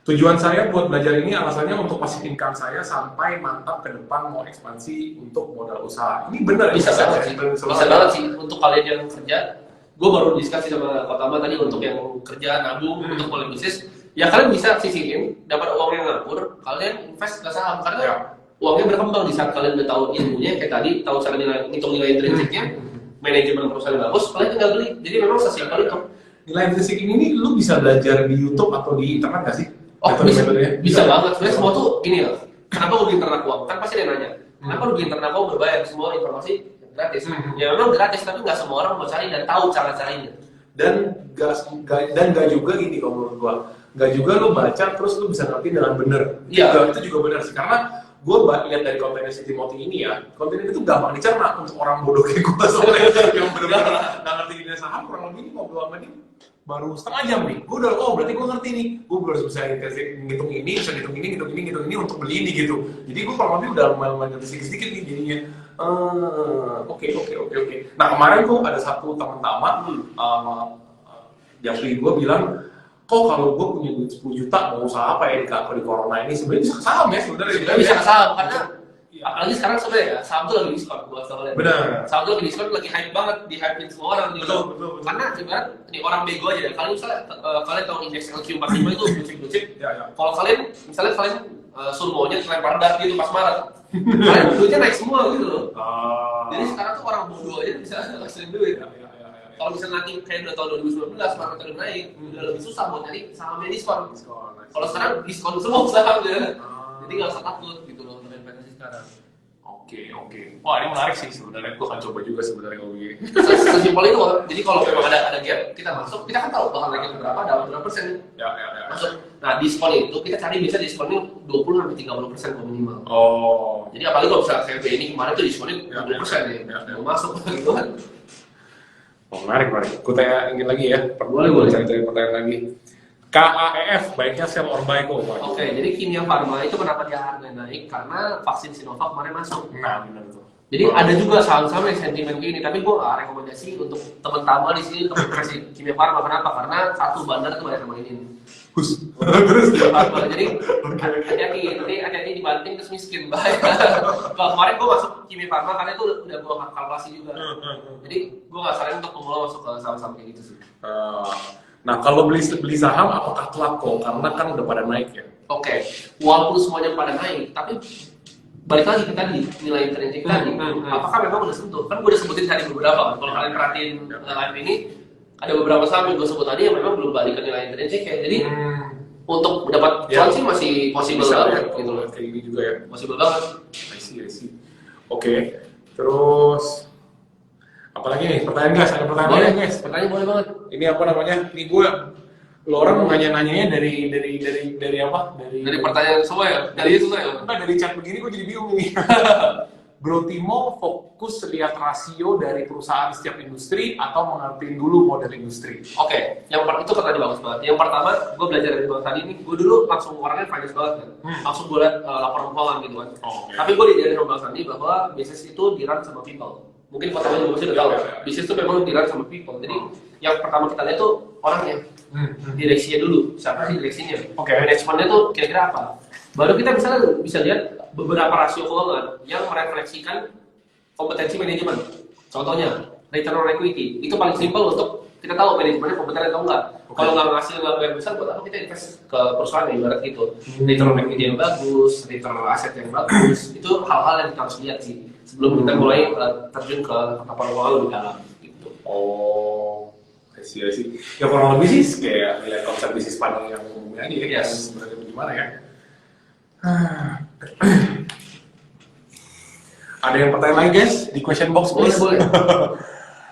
Tujuan saya buat belajar ini alasannya untuk passive income saya sampai mantap ke depan mau ekspansi untuk modal usaha. Ini benar bisa banget sih. Bisa banget sih untuk kalian yang kerja. Gue baru diskusi sama Kak Tama tadi untuk yang kerja nabung untuk mulai bisnis. Ya kalian bisa sisihin, dapat uang yang ngapur, kalian invest ke saham karena uangnya berkembang di saat kalian udah tahu ilmunya kayak tadi, tahu cara ngitung nilai intrinsiknya, manajemen perusahaan bagus, kalian tinggal beli. Jadi memang sesimpel itu. Nilai intrinsik ini nih lu bisa belajar di YouTube atau di internet nggak sih? Oh bisa banget. Sebenarnya semua tuh gini loh. Kenapa gue bikin ternak uang? Kan pasti ada yang nanya. Kenapa lu bikin ternak uang berbayar? Semua informasi gratis. Ya memang gratis, tapi nggak semua orang mau cari dan tahu cara caranya. Dan nggak juga gini kalau menurut gua. Nggak juga lu baca terus lu bisa ngerti dengan bener. Iya. Itu juga benar sih karena gue lihat dari kontennya si Timothy ini ya, konten itu gampang dicerna untuk orang bodoh kayak gue soalnya yang benar-benar nggak ngerti dunia saham. Kurang lebih ini ngobrol sama dia baru setengah jam nih, gue udah berarti gue ngerti nih, gue harus bisa ngitung ini, bisa ngitung ini untuk beli ini gitu. Jadi gue kurang lebih udah lumayan sedikit nih jadinya. Oke. Nah kemarin tuh ada satu teman-teman yang gue bilang, kok kalau gue punya duit 10 juta mau usaha apa ya di corona ini, sebenarnya bisa ke saham ya sebenarnya. Bisa ke saham karena apalagi sekarang sebenarnya ya saham tuh lagi diskon. Gua kalian. Benar. Saham tuh lagi diskon, lagi hype banget, di hypein semua orang gitu. Betul. Karena ibarat ini orang bego aja deh. Kalian misalnya kalian tahu indeks LQ45 itu blue chip. Ya. Kalau kalian misalnya suruh maunya lempar dart gitu pas Maret, kalian duitnya naik semua gitu loh. Jadi sekarang tuh orang bodoh aja bisa ngasilin duit. Kalau misalnya nanti kayak udah tahun 2019 market udah naik, udah lebih susah buat nyari sahamnya diskon. Kalau sekarang diskon semua sahamnya, jadi nggak usah takut gitu loh untuk investasi sekarang. Oke. Wah ini menarik sih sebenarnya, gue akan coba juga sebenarnya kalau begini. Sesimpel itu, jadi kalau memang ada gap, kita masuk, kita kan tahu bakal naiknya berapa, dapat berapa persen. Ya. Masuk. Nah diskon itu kita cari bisa diskonnya 20-30% minimal. Jadi apalagi kalau misalnya kayak ini kemarin tuh diskonnya 20% ya, mau masuk gitu kan. Menarik. Gue tanya ingin lagi ya. Boleh. Cari pertanyaan lagi. KAEF, baiknya sell or buy kok? Oke, jadi Kimia Farma itu kenapa dia harganya naik? Karena vaksin Sinovac kemarin masuk. Nah, benar tuh. Jadi ada juga saham-saham yang sentimen gini, tapi gue nggak rekomendasi untuk teman-teman di sini untuk investasi Kimia Farma. Kenapa? Karena satu bandar itu banyak mainin. Terus jadi hati-hati dibanting terus miskin bahaya. Kalau kemarin gue masuk Kimia Farma karena itu udah gue kalkulasi juga. Jadi gue nggak saran untuk pemula masuk ke saham-saham kayak gitu sih. Nah kalau beli saham apakah telat kok? Karena kan udah pada naik ya. Oke, walaupun semuanya pada naik, tapi balik lagi ke tadi nilai intrinsik tadi. Apakah memang udah sentuh? Kan gue udah sebutin tadi beberapa. Kalau kalian perhatiin live ini, ada beberapa saham yang gue sebut tadi yang memang belum balik ke nilai intrinsik ya. Jadi untuk mendapat cuan sih masih possible banget gitu loh. Kayak gini juga ya. Possible banget. I see. Oke. Terus apalagi nih pertanyaan guys? Ada pertanyaan boleh guys? Pertanyaan boleh banget. Ini apa namanya? Ini gue orang nanya-nanyanya dari apa? Dari pertanyaan semua ya? Dari itu saya? Enggak, dari chat begini gue jadi bingung nih. Bro Timo fokus lihat rasio dari perusahaan setiap industri atau mengerti dulu model industri? Oke, yang itu kan tadi bagus banget. Yang pertama, gue belajar dari bang tadi ini, gue dulu langsung orangnya finance banget kan. Langsung gue liat laporan keuangan gitu kan. Tapi gue diajarin sama bang Sandi bahwa bisnis itu dirun sama people. Mungkin pertama juga pasti udah tahu, bisnis itu memang dirun sama people. Jadi yang pertama kita lihat tuh orangnya, direksinya dulu. Siapa sih direksinya? Manajemennya tuh kira-kira apa? Baru kita bisa lihat beberapa rasio keuangan yang merefleksikan kompetensi manajemen. Contohnya, return on equity. Itu paling simpel untuk kita tahu manajemennya kompeten atau enggak. Oke. Kalau nggak ngasih laba yang besar, buat apa kita invest ke perusahaan yang ibarat gitu. Return on equity yang bagus, return on aset yang bagus, itu hal-hal yang kita harus lihat sih sebelum kita mulai terjun ke kapal keuangan lebih dalam. Gitu. Oh, I see. Ya kurang lebih sih kayak nilai konsep bisnis pada yang umumnya aja ya. Yes. Sebenarnya gimana ya? Ada yang pertanyaan lagi guys di question box please? Boleh.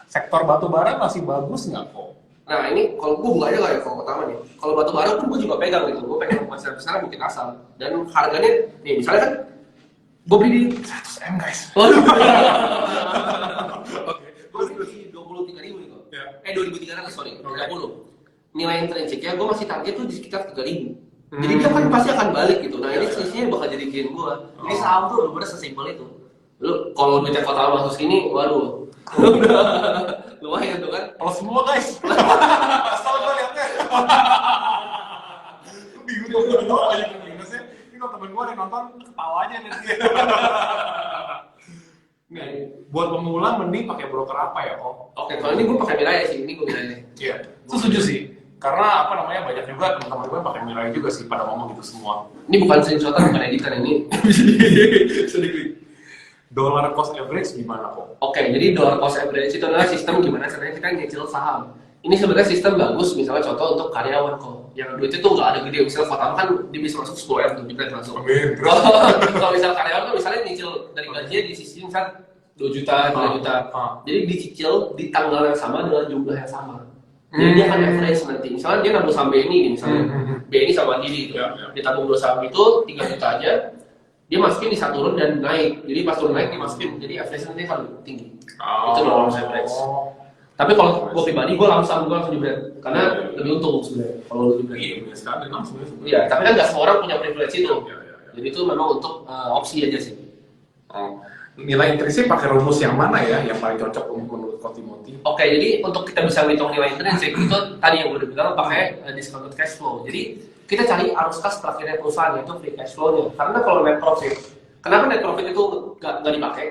Sektor batu bara masih bagus nggak kok? Nah ini kalau gue buka aja kali ya kalau pertama nih. Kalau batu bara pun gue juga pegang gitu. Gue pegang besar bikin asal. Dan harganya, nih misalnya kan gue beli di 100M guys. waduh. Oke. Gue beli di 23.000 nih kok. Ya. 2.300 sorry, Oke. 30. Nilai intrinsiknya gue masih target tuh di sekitar 3.000. Jadi dia kan pasti akan balik gitu. Nah ini selisihnya bakal jadi gain gue. Jadi saham tuh bener-bener sesimpel itu. Lu kalau duitnya total masuk sini, waduh. Lumayan tuh kan. Kalau semua guys. Asal gue liatnya. Bingung gue banyak yang minusnya. Ini kalau temen gue ada yang nonton ketawa aja nih dia. Nih, buat pemula mending pakai broker apa ya kok? Oke, kalau ini gue pakai Mirai sih, ini gue Mirai. Iya, setuju sih. Karena apa namanya banyak juga teman-teman gue pakai Mirai juga sih pada ngomong gitu semua. Ini bukan screenshotan, bukan editan ini. Sedikit. Dollar cost average gimana kok? Oke, jadi dollar cost average itu adalah sistem gimana caranya kita nyicil saham. Ini sebenarnya sistem bagus, misalnya contoh untuk karyawan kok. Yang duitnya tuh nggak ada gede, misalnya pertama kan dia bisa masuk 10M tuh, bisa langsung. Amin. Kalau misal karyawan tuh misalnya nyicil dari gajinya di sisi misal 2 juta, 3 juta. Jadi dicicil di tanggal yang sama dengan jumlah yang sama. Jadi dia akan average nanti. Misalnya dia nabung saham BNI, misalnya BNI sama Mandiri, ditabung 2 saham itu 3 juta aja, dia masukin di satu turun dan naik. Jadi pas turun naik dimasukin, jadi average nanti akan lebih tinggi. Itu loh average. Tapi kalau gue pribadi, gue langsung jebret karena lebih untung sebenarnya kalau lu jebret. Iya, benar sekali langsung. Iya, tapi kan nggak semua orang punya privilege itu. Jadi itu memang untuk opsi aja sih. Oh. Nilai intrinsik pakai rumus yang mana ya yang paling cocok menurut Ko Timothy? Oke, jadi untuk kita bisa menghitung nilai intrinsik itu tadi yang gue udah bilang pakai discounted cash flow. Jadi kita cari arus kas terakhirnya perusahaan yaitu free cash flow-nya. Karena kalau net profit, kenapa net profit itu nggak dipakai?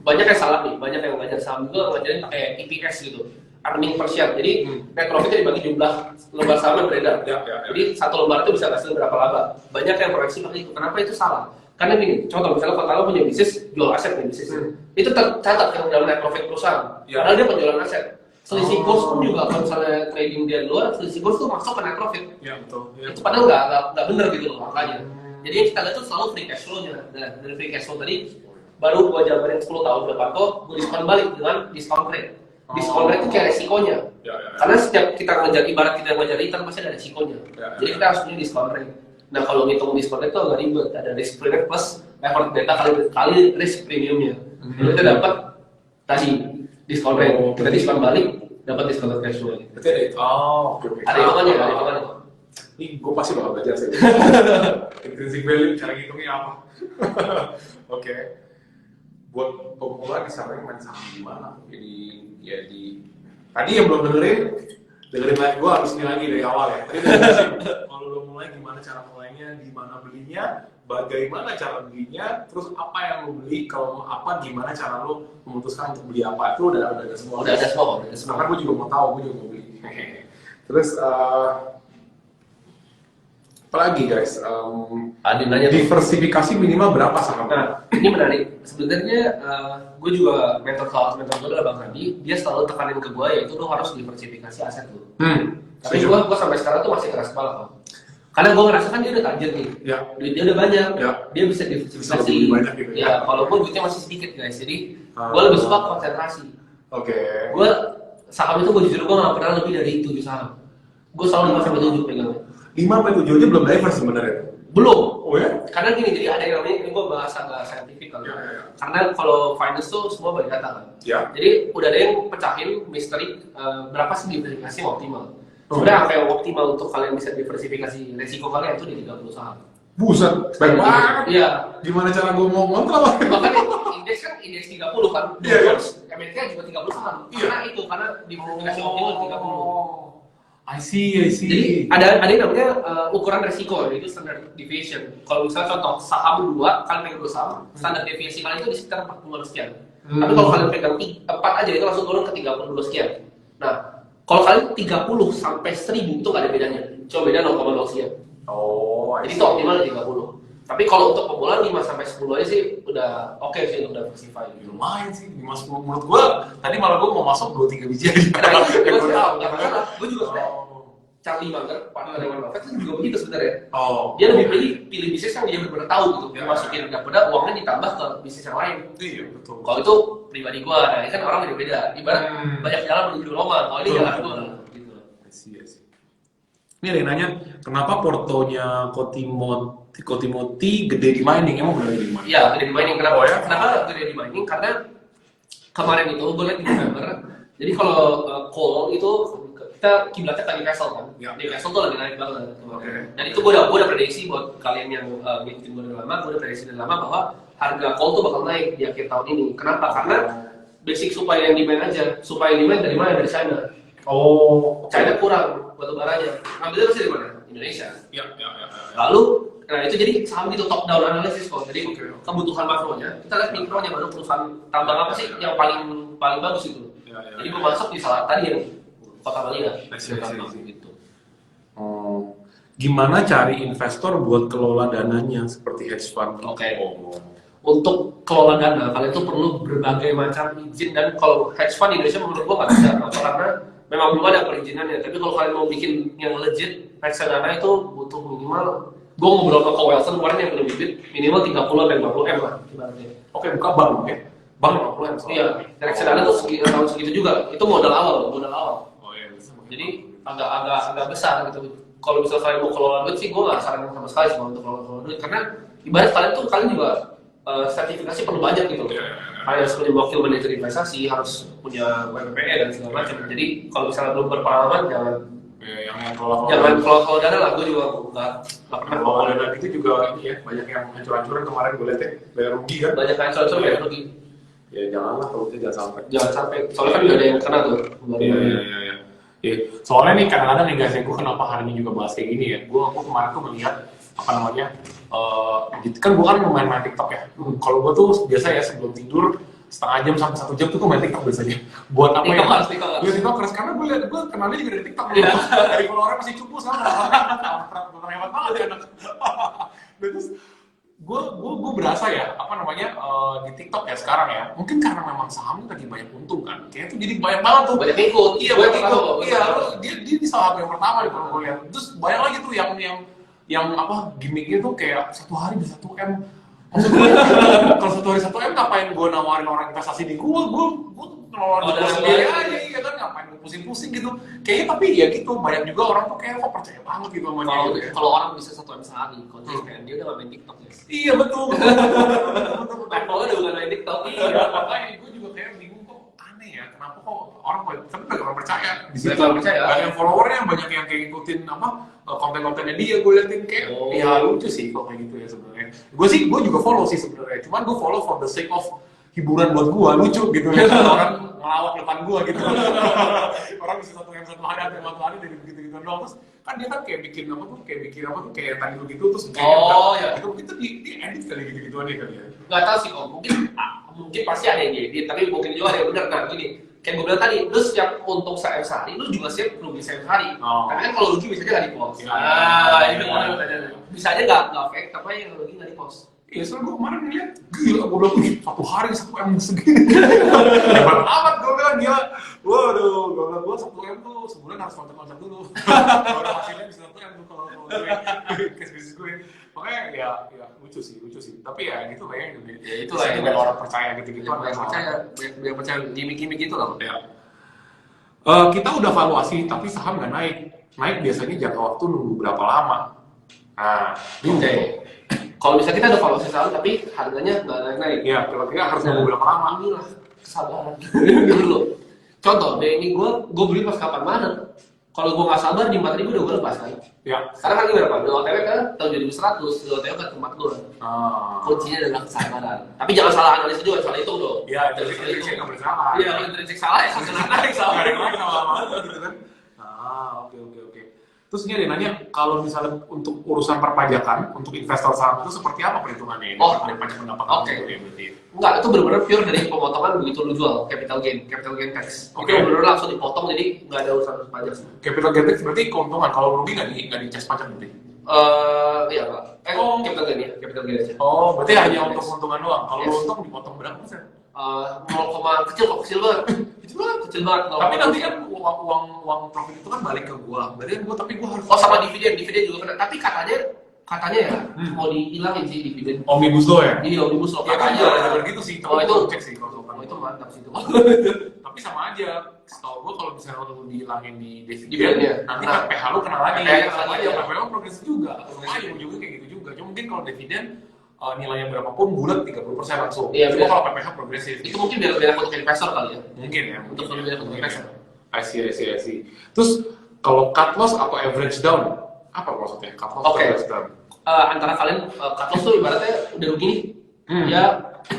Banyak yang salah nih, banyak yang ngajar saham juga ngajarin pakai EPS gitu, earning per share. Jadi net profitnya dibagi jumlah lembar saham yang beredar. Jadi satu lembar itu bisa hasil berapa laba. Banyak yang proyeksi pakai itu. Kenapa itu salah? Karena gini, contoh misalnya kalau punya bisnis jual aset nih bisnis, itu tercatat kan dalam net profit perusahaan. Padahal dia penjualan aset. Selisih kurs pun juga kalau misalnya trading dia luar, selisih kurs tuh masuk ke net profit. Iya betul. Itu padahal nggak benar gitu loh makanya. Jadi yang kita lihat tuh selalu free cash flow-nya. Nah, dari free cash flow tadi baru gua jabarin 10 tahun depan kok gua diskon balik dengan discount rate. Discount rate itu kayak resikonya. Karena setiap kita ngejar ibarat kita ngejar return pasti ada resikonya. Jadi kita harus punya discount rate. Nah kalau ngitung discount rate itu agak ribet. Ada risk free rate plus effort beta kali risk premiumnya. Jadi kita dapat tadi discount rate, kita diskon balik dapat discount cash flow. Berarti ada itu. Oh, oke. Ada hitungannya, ada hitungannya. Ini gue pasti bakal belajar sih. Intrinsic value cara ngitungnya apa? Oke. Buat pemula disarankan main saham di mana? Jadi ya di tadi yang belum dengerin live gue harus ini lagi dari awal ya. Tadi udah jelasin kalau udah mulai gimana cara mulainya, di mana belinya, bagaimana cara belinya, terus apa yang lo beli, kalau mau apa, gimana cara lo memutuskan untuk beli apa, itu udah ada semua. Udah ada semua. Karena gue juga mau tahu, gue juga mau beli. Terus apa lagi guys? Ada nanya Diversifikasi minimal berapa saham? Nah, ini menarik. Sebenarnya gue juga mentor gue adalah Bang Randi. Dia selalu tekanin ke gue yaitu lo harus diversifikasi aset lo. Tapi gue sampai sekarang tuh masih keras kepala kok. Karena gue ngerasa kan dia udah tajir nih, duitnya udah banyak, dia bisa diversifikasi. Gitu, ya, walaupun duitnya masih sedikit guys. Jadi gue lebih suka konsentrasi. Gue saham itu gue jujur gue nggak pernah lebih dari 7 saham. Gue selalu 5-7 pegangnya. 5-7 aja belum divers sebenarnya. Belum. Oh ya? Karena gini, jadi ada yang namanya, ini gue bahas agak saintifik kan. Karena kalau finance tuh semua banyak data kan. Jadi udah ada yang pecahin misteri berapa sih diversifikasi yang optimal. Sebenarnya apa yang optimal untuk kalian bisa diversifikasi risiko kalian itu di 30 saham. Buset, baik banget. Iya. Gimana cara gue mau ngontrol? Makanya indeks kan indeks 30 kan. Iya. MSCI juga 30 saham. Karena itu karena diversifikasi optimal 30. I see. Jadi ada yang namanya ukuran resiko, yaitu standard deviation. Kalau misalnya contoh saham 2, kalian pegang 2 saham, standar deviasi kalian itu di sekitar 40 sekian. Tapi kalau kalian pegang 4 aja itu langsung turun ke 32 sekian. Nah, Kalau kalian 30 sampai 1000 itu nggak ada bedanya, cuma beda 0,0 sekian. Oh, Jadi itu optimal 30. Tapi kalau untuk pemula 5 sampai 10 aja sih udah oke sih untuk diversify. lumayan sih 5-10 menurut gua. Tadi malah gua mau masuk 2-3 biji aja. Nah, itu gue tahu, nggak masalah. Gue juga sebenarnya Charlie Munger, partner Warren Buffett itu juga begitu sebenarnya. Oh, Dia lebih pilih bisnis yang dia benar-benar tahu gitu, dimasukin daripada uangnya ditambah ke bisnis yang lain. iya betul. Kalau itu pribadi gua, nah ini kan orang beda-beda. Ibarat banyak jalan menuju Roma, kalau ini jalan gua gitu. Iya sih. Ini ada yang nanya, kenapa portonya Kotimoti gede di mining? Emang benar gede di mining? Iya, gede di mining. Kenapa? Oh, ya? Kenapa gede di mining? Karena kemarin itu gue lihat di November. Jadi kalau coal itu kita kiblatnya ke Newcastle kan. Ya. Newcastle tuh lagi naik banget. Oke. Dan itu gue udah prediksi buat kalian yang ngikutin gue dari lama, gue udah prediksi dari lama bahwa harga coal tuh bakal naik di akhir tahun ini. Kenapa? Karena basic supply yang demand aja. Supply yang demand dari mana? Dari China. Oh, China kurang batu baranya. Ngambilnya pasti dari mana? Indonesia. ya. Lalu, nah itu jadi saham itu top down analysis kok. Jadi kebutuhan makronya, kita lihat mikronya baru perusahaan tambang apa sih yang paling bagus itu. Ya. Jadi gue masuk di salah tadi yang Kota Bali ya. Gitu. Oh, gimana cari investor buat kelola dananya seperti hedge fund? Oke. Oh. Untuk kelola dana, kalian tuh perlu berbagai macam izin dan kalau hedge fund Indonesia menurut gue nggak bisa, karena memang belum ada perizinannya. Tapi kalau kalian mau bikin yang legit, reksadana itu butuh minimal. Gue ngobrol sama Ko Wilson kemarin yang belum bibit, minimal 30 sampai 50 M lah ibaratnya. Oke, buka bank ya? Bank 50 M. Iya, reksadana tuh tahun segitu juga. Itu modal awal. Oh iya, bisa. Jadi agak besar gitu. Kalau misalnya kalian mau kelola duit sih, gue nggak sarankan sama sekali sih untuk kelola duit karena ibarat kalian juga sertifikasi perlu banyak gitu. Kalian harus punya wakil manajer investasi, harus punya WPPE dan segala macam. Jadi kalau misalnya belum berpengalaman jangan yang kelola dana lah. Gue juga nggak pernah kalau dana itu juga ini ya banyak yang hancur-hancuran kemarin gue lihat ya, bayar rugi kan? banyak yang cocok ya rugi. Ya janganlah kalau itu jangan sampai. Jangan sampai. Soalnya kan juga ada yang kena tuh. Iya. Ya, soalnya nih kadang-kadang nih guys, gue kenapa hari ini juga bahas kayak gini ya. Gue kemarin tuh melihat apa namanya, kan gue kan main TikTok ya. Kalau gue tuh biasa ya sebelum tidur setengah jam sampai 1 jam tuh main TikTok biasanya. Buat apa ya? Gue TikTok keras karena gue kenalnya juga dari TikTok. Iya. Dari followernya masih cukup sama. Hebat banget ya anak. Terus gue berasa ya apa namanya di TikTok ya sekarang ya, mungkin karena memang sahamnya lagi banyak untung kan, kayaknya tuh jadi banyak banget tuh Banyak ikut. iya banyak ikut iya dia di salah satu yang pertama nih kalau gue lihat. Terus banyak lagi tuh yang apa gimmicknya tuh kayak 1 hari bisa 1 M. Maksud gue kalau 1 hari 1 M ngapain gue nawarin orang investasi di gue ngeluarin gue sendiri aja iya kan, ngapain gue pusing-pusing gitu kayaknya. Tapi ya gitu banyak juga orang tuh kayak kok percaya banget gitu sama dia. Kalau orang bisa 1 M sehari, konsisten dia udah main TikTok ya. Iya betul. Levelnya udah bukan main TikTok. Iya, makanya gue juga kayak bingung kok aneh ya, kenapa kok orang tapi banyak orang percaya di situ. Banyak orang percaya. Banyak yang followernya, banyak yang kayak ngikutin apa konten-kontennya dia, gue liatin kayak ya lucu sih kok kayak gitu ya sebenarnya. Gue juga follow sih sebenarnya, cuman gue follow for the sake of hiburan buat gue, lucu gitu ya. Orang ngelawak depan gue gitu. Orang bisa 1 hari atau 2 hari dari begitu-gitu doang. Terus kan dia kan kayak bikin apa tuh kayak tadi begitu terus kayak itu di edit kali gitu aja kali ya. Nggak tahu sih kok, mungkin pasti ada yang diedit, tapi mungkin juga ada yang benar. Nah gini, kayak gue bilang tadi, lu siap untung sehari, lu juga siap rugi sehari. Tapi kan kalau rugi bisa aja nggak di-post. Itu bisa aja nggak fake, tapi yang rugi nggak di-post. Iya, soalnya gue kemarin ngeliat, gila, gue bilang, 1 hari 1 M segini. Hebat amat, gue bilang, gila. Waduh, gue bilang, gue 1 M tuh sebulan harus konten dulu. Kalau hasilnya bisa 1 M tuh kalau gue, bisnis gue. Makanya ya lucu sih. Tapi ya gitu kayaknya. Ya itulah yang banyak orang percaya gitu-gitu. Banyak percaya gimmick gitu loh. Ya. Kita udah valuasi, tapi saham nggak naik. Naik biasanya jangka waktu nunggu berapa lama. Nah, Oke. Kalau misalnya kita ada valuasi saham tapi harganya nggak naik-naik. Iya, kira-kira harus nunggu berapa lama? Inilah kesabaran. Dulu. Contoh, ini gue beli pas kapan Maret. Kalau gue nggak sabar di 4.000 udah gue lepas kan. Ya. Sekarang kan berapa? Udah OTW kan tahun 2100, udah OTW kan tempat gue. Kuncinya adalah kesabaran. Tapi jangan salah analisa juga, salah itu dong. Iya, jadi saya nggak bersalah. Iya, kalau intrinsik salah ya sangat naik sama. Naik sama gitu kan. Oke. Terus ini ada yang nanya, kalau misalnya untuk urusan perpajakan, untuk investor saham itu seperti apa perhitungannya ini? Oh, dari pajak pendapatan oke. itu ya berarti. Enggak, itu benar-benar pure dari pemotongan begitu lu jual capital gain tax. Oke. Itu benar-benar langsung dipotong, jadi nggak ada urusan pajak sih. Capital gain tax berarti keuntungan, kalau rugi nggak di cas pajak berarti? Iya Pak. Capital gain ya, capital gain aja. Oh, berarti Capital hanya gain untuk tax. keuntungan doang. Kalau Yes. untung dipotong berapa persen? 0, kecil banget. Kecil banget. Tapi nanti kan uang profit itu kan balik ke gua. Berarti kan gua harus. Oh sama dividen juga kena. Tapi katanya ya mau dihilangin sih dividen. Omnibus law ya? Iya omnibus law Ya kan katanya. ada gitu sih. Oh, Tapi itu- gua cek sih kalau Oh, itu mantap sih itu. Tapi sama aja. Setahu gua kalau misalnya lu dihilangin di Dividennya. dividen, nanti Nah. PPh lu kena lagi. PPh Sama lagi, aja. ya. PPh progresif juga. Sama aja ujungnya kayak gitu juga. Cuma mungkin kalau dividen nilainya berapapun bulat 30% langsung. Iya, Cuma benar. kalau PPh progresif. Itu mungkin biar untuk investor kali ya. Mungkin ya. Untuk mungkin lebih ya. untuk Mungkin investor. ya. I see. Terus kalau cut loss atau average down, apa maksudnya? Cut loss Oke. atau average down? Antara kalian cut loss tuh ibaratnya udah rugi nih. Dia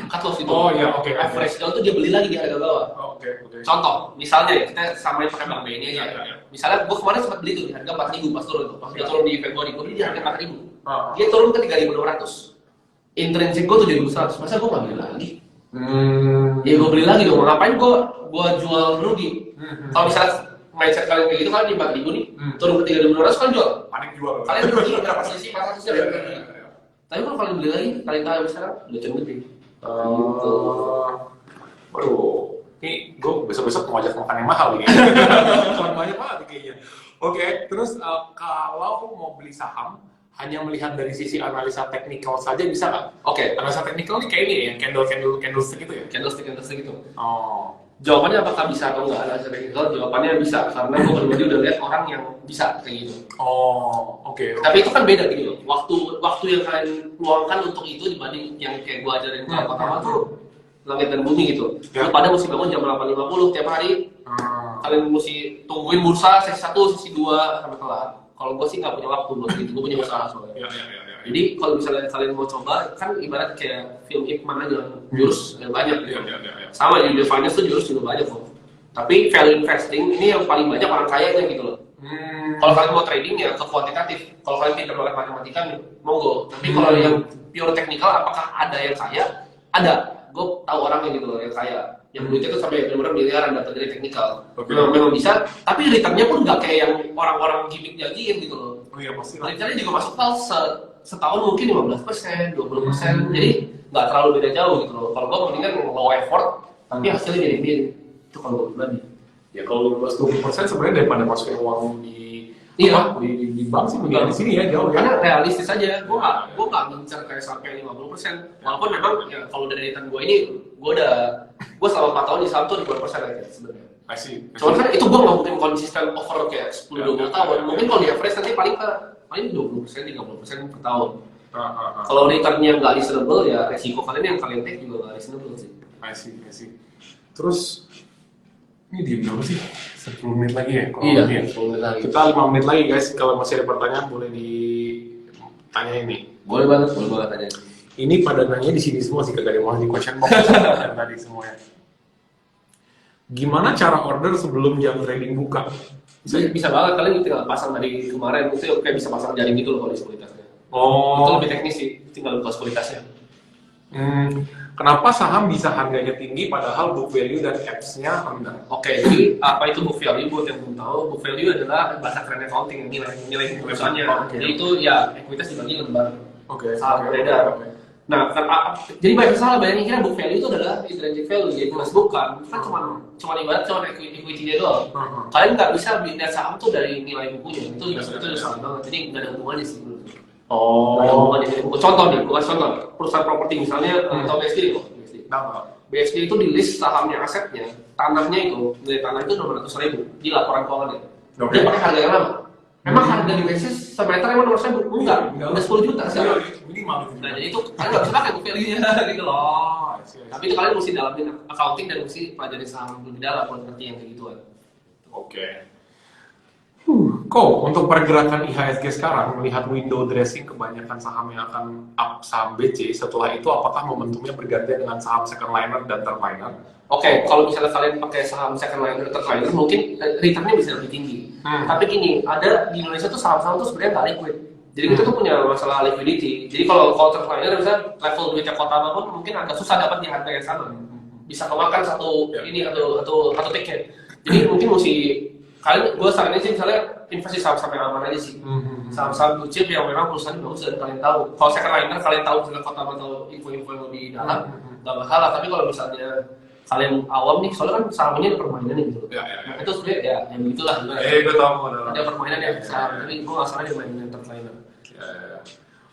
cut loss itu. Oh iya, oke. Average down tuh dia beli lagi di harga bawah. Oh, oke. Contoh, misalnya ya, kita samain pakai bank BNI aja. Iya. Misalnya gue kemarin sempat beli tuh di harga 4.000 pas turun tuh. Pas dia turun di Februari, gue beli di harga 4.000. Dia turun ke 3.600. Intrinsic gue 7.100. Masa gue nggak beli lagi? Ya gue beli lagi dong. Ngapain gue jual rugi? Kalau misalnya mindset kalian kayak gitu kan di 4.000 nih, turun ke 3.600 kalian jual. Panik jual. Kalian rugi berapa selisih 400 ya? Tapi kalau kalian beli lagi, kalian tahu misalnya udah cukup gede. Gitu. Waduh, ini gue besok-besok mau ajak makan yang mahal nih. Makan banyak banget nih kayaknya. Oke, terus kalau mau beli saham, hanya melihat dari sisi analisa teknikal saja bisa nggak? Oke, Analisa teknikal ini kayak ini ya, yang candlestick itu ya? candlestick gitu. Oh, Jawabannya apakah bisa atau enggak analisa teknikal? Jawabannya bisa, karena gue pribadi udah lihat orang yang bisa kayak gitu. oke. Tapi itu kan beda gitu loh. Waktu yang kalian luangkan untuk itu dibanding yang kayak gue ajarin kalau pertama tuh langit dan bumi gitu. Ya. Lu pada mesti bangun jam 8.50 tiap hari. Kalian mesti tungguin bursa sesi 1, sesi 2 sampai kelar. Kalau gue sih nggak punya waktu buat gitu, gue punya usaha soalnya. Ya. Jadi kalau misalnya kalian mau coba, kan ibarat kayak film Ip Man aja, jurus yang banyak gitu. Ya. Sama di finance tuh jurus juga banyak kok. Tapi value investing ini yang paling banyak orang kayanya gitu loh. Kalau kalian mau trading ya ke kuantitatif. Kalau kalian pintar banget matematika nih, monggo. Tapi kalau yang pure teknikal, apakah ada yang kaya? Ada. Gue tahu orangnya gitu loh yang kaya. Yang duitnya tuh sampai benar-benar miliaran dapat dari teknikal. Oke. Memang bisa. Tapi returnnya pun nggak kayak yang orang-orang gimmick janjiin gitu loh. Oh iya pasti lah. Returnnya juga masuk fal setahun mungkin 15%, 20%. Jadi nggak terlalu beda jauh gitu loh. Kalau gue mendingan low effort, tapi hasilnya jadi mirip. Itu kalau gue pribadi. Ya kalau 15-20% sebenarnya daripada masukin uang di Iya. di bank sih mendingan di sini ya jauh ya. Karena realistis aja, gue nggak mengincar kayak sampai 50%. Walaupun memang ya, kalau dari return gue ini, gue selama 4 tahun di saham tuh di 2% aja sebenarnya. I see. Cuman kan itu gue nggak mungkin konsisten over kayak 10-20 tahun. Mungkin kalau di average nanti paling 20%, 30% per tahun. Kalau returnnya nggak reasonable ya resiko kalian yang kalian take juga nggak reasonable sih. I see. Terus ini diem berapa sih? 10 menit lagi ya? Kurang Iya, lebih ya? 10 menit lagi. Kita 5 menit lagi guys. Kalau masih ada pertanyaan boleh ditanya ini. Boleh banget aja. Ini pada nanya di sini semua sih, kagak ada yang mau di question box tadi semuanya. Gimana cara order sebelum jam trading buka? Bisa banget kalian tinggal pasang dari kemarin itu kayak bisa pasang jaring gitu loh kalau di sekuritasnya. Itu Oh, lebih teknis sih, tinggal buka sekuritasnya. kenapa saham bisa harganya tinggi padahal book value dan apps-nya rendah? Oke, jadi apa itu book value? Buat yang belum tahu, book value adalah bahasa keren accounting, nilai perusahaannya. Oke. Jadi itu ya ekuitas dibagi lembar Oke. saham beredar. Nah, jadi banyak salah banyak yang kira book value itu adalah intrinsic value, jadi plus bukan. Itu kan cuma ibarat cuma equity-nya doang. Kalian nggak bisa lihat saham tuh dari nilai bukunya, itu salah banget. Jadi nggak ada hubungannya sih. Oh. Nggak ada hubungannya dengan buku. Contoh nih, bukan contoh. Perusahaan properti misalnya, atau BSD kok. BSD itu di list sahamnya asetnya, tanahnya itu, nilai tanah itu 600.000 di laporan keuangannya. Oke. Dia pakai harga yang lama. Emang harga di basis semeter emang 600.000? Enggak, udah 10 juta sekarang. Nah jadi itu kalian nggak bisa pakai book value-nya gitu loh. Tapi itu kalian mesti dalamin accounting dan mesti pelajari saham lebih dalam buat ngerti yang kayak gituan. Oke. Kok untuk pergerakan IHSG sekarang melihat window dressing kebanyakan saham yang akan up saham BC, setelah itu apakah momentumnya berganti dengan saham second liner dan third liner? Oke, kalau misalnya kalian pakai saham second liner, third liner, mungkin returnnya bisa lebih tinggi. Tapi gini, ada di Indonesia tuh saham-saham tuh sebenarnya nggak liquid. Jadi kita tuh punya masalah liquidity. Jadi kalau third liner misalnya level duitnya kota apapun mungkin agak susah dapat di harga yang sama. Bisa kemakan satu tiket. Jadi mungkin mesti kalian, gue sarannya sih misalnya investasi saham-saham yang aman aja sih. Saham-saham blue chip yang memang perusahaan bagus dan kalian tahu. Kalau second liner kalian tahu misalnya kota atau info-info yang lebih dalam, nggak masalah. Tapi kalau misalnya kalian awam nih, soalnya kan sahamnya ada permainan gitu. Nah, itu sebenarnya ya begitulah. Gue tahu. Ada permainan yang saham, tapi gue nggak salah dia mainin third liner.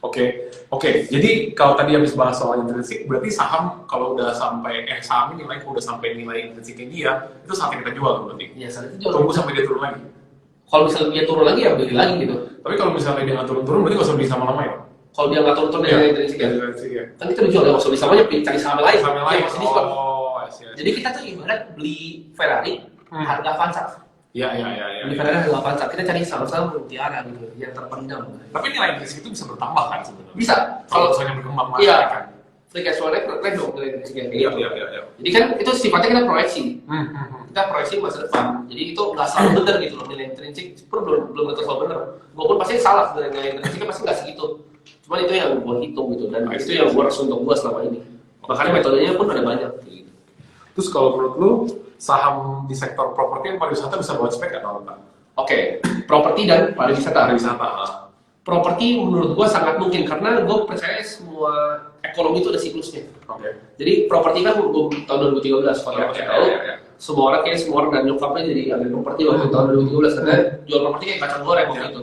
Oke. Jadi kalau tadi habis bahas soal intrinsik, berarti saham kalau udah sampai saham ini nilai, kalau udah sampai nilai intrinsiknya dia, itu saatnya kita jual berarti. Iya, saat itu jual. Tunggu sampai dia turun lagi. Kalau misalnya dia turun lagi ya beli lagi gitu. Tapi kalau misalnya dia nggak turun-turun, berarti nggak usah beli sama lama ya? Kalau dia nggak turun dari intrinsik ya, kan kita dijual ya, nggak usah beli samanya, cari saham lain. Saham yang lain. Masih diskon. Jadi kita tuh ibarat beli Ferrari harga Avanza. Iya. Beli Ferrari harga Avanza, kita cari saham-saham mutiara gitu, yang terpendam. Tapi nilai intrinsik itu bisa bertambah kan sebenarnya? Bisa. Kalau misalnya berkembang Iya. kan? Free cash flow naik dong nilai intrinsiknya. Iya. Jadi kan itu sifatnya kita proyeksi. Kita proyeksi masa depan. Jadi itu nggak selalu benar gitu loh, nilai intrinsik pun belum tentu selalu benar. Gue pun pasti salah sebenarnya, nilai intrinsiknya pasti nggak segitu. Cuman itu yang gue hitung gitu, dan itu yang gue harus untuk gue selama ini. Makanya metodenya pun ada banyak. Gitu. Terus kalau menurut lu saham di sektor properti dan pariwisata bisa buat spek atau enggak? Oke, properti dan pariwisata. Properti menurut gue sangat mungkin karena gue percaya semua ekonomi itu ada siklusnya. Jadi properti kan tahun 2013 kalau kita tahu, semua orang dan nyokapnya jadi ambil properti waktu tahun 2013 karena jual properti kayak kacang goreng waktu itu.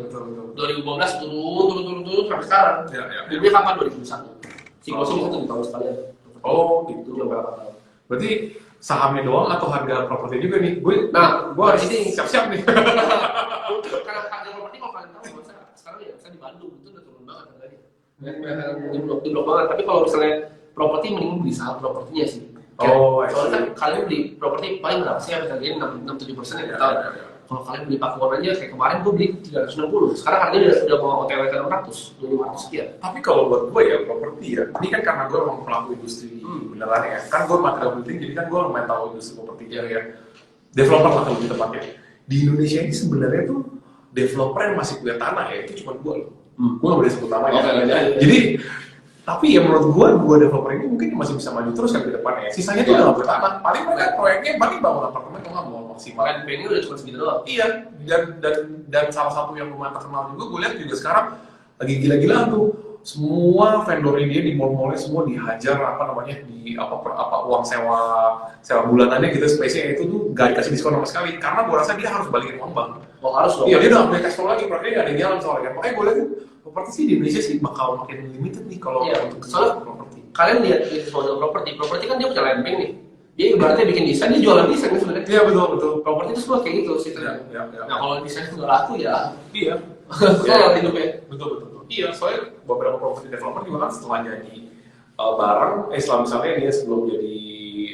2015 turun sampai sekarang. Jadi kapan 2021? Siklusnya bisa tuh tahun sekalian. Oh gitu. Jual berapa tahun? Berarti sahamnya doang atau harga properti juga nih? Gue harus ini siap-siap nih. Karena harga properti kalau kalian tahu sekarang ya misalnya di Bandung itu udah turun banget harganya. Di blok banget. Tapi kalau misalnya properti mending beli saham propertinya sih. Soalnya kan kalian beli properti paling berapa sih? Harganya 6-7% ya tahun. Kalau kalian beli pakuan aja kayak kemarin gue beli 360, sekarang harganya udah mau OTW ke 600, 500 sekian. Tapi kalau buat gue ya properti ya, ini kan karena gue memang pelaku industri beneran ya. Kan gue material penting, jadi kan gue lumayan tahu industri properti ya. Developer lah kalau lebih tepatnya. Di Indonesia ini sebenarnya tuh developer yang masih punya tanah ya, itu cuma gue loh. Gue gak boleh sebut namanya. Jadi tapi ya menurut gue developer ini mungkin masih bisa maju terus kan ke depannya. Sisanya tuh udah gak bertahan. Paling mereka proyeknya paling bangun apartemen atau nggak mau maksimal. Kan ini udah cuma segitu doang. Iya, dan salah satu yang lumayan terkenal juga gue lihat juga sekarang lagi gila-gilaan tuh. Semua vendor ini di mall-mallnya semua dihajar uang sewa bulanannya gitu, spesialnya itu tuh gak dikasih diskon sama sekali karena gue rasa dia harus balikin uang bank. Oh harus dong. Iya, dia udah ambil cash flow lagi, makanya gak ada yang jalan soalnya kan. Makanya gue lihat properti sih di Indonesia sih bakal makin limited nih kalau untuk soalnya properti. Kalian lihat bisnis model properti kan dia punya land bank nih. Dia ibaratnya bikin desain, dia jualan desain kan sebenarnya. Iya betul. Properti itu semua kayak gitu sih. Ya. Nah kalau desain itu nggak laku ya. Iya. Kalau hidupnya. Betul. Iya, soalnya beberapa properti developer juga kan setelah jadi barang, setelah misalnya dia sebelum jadi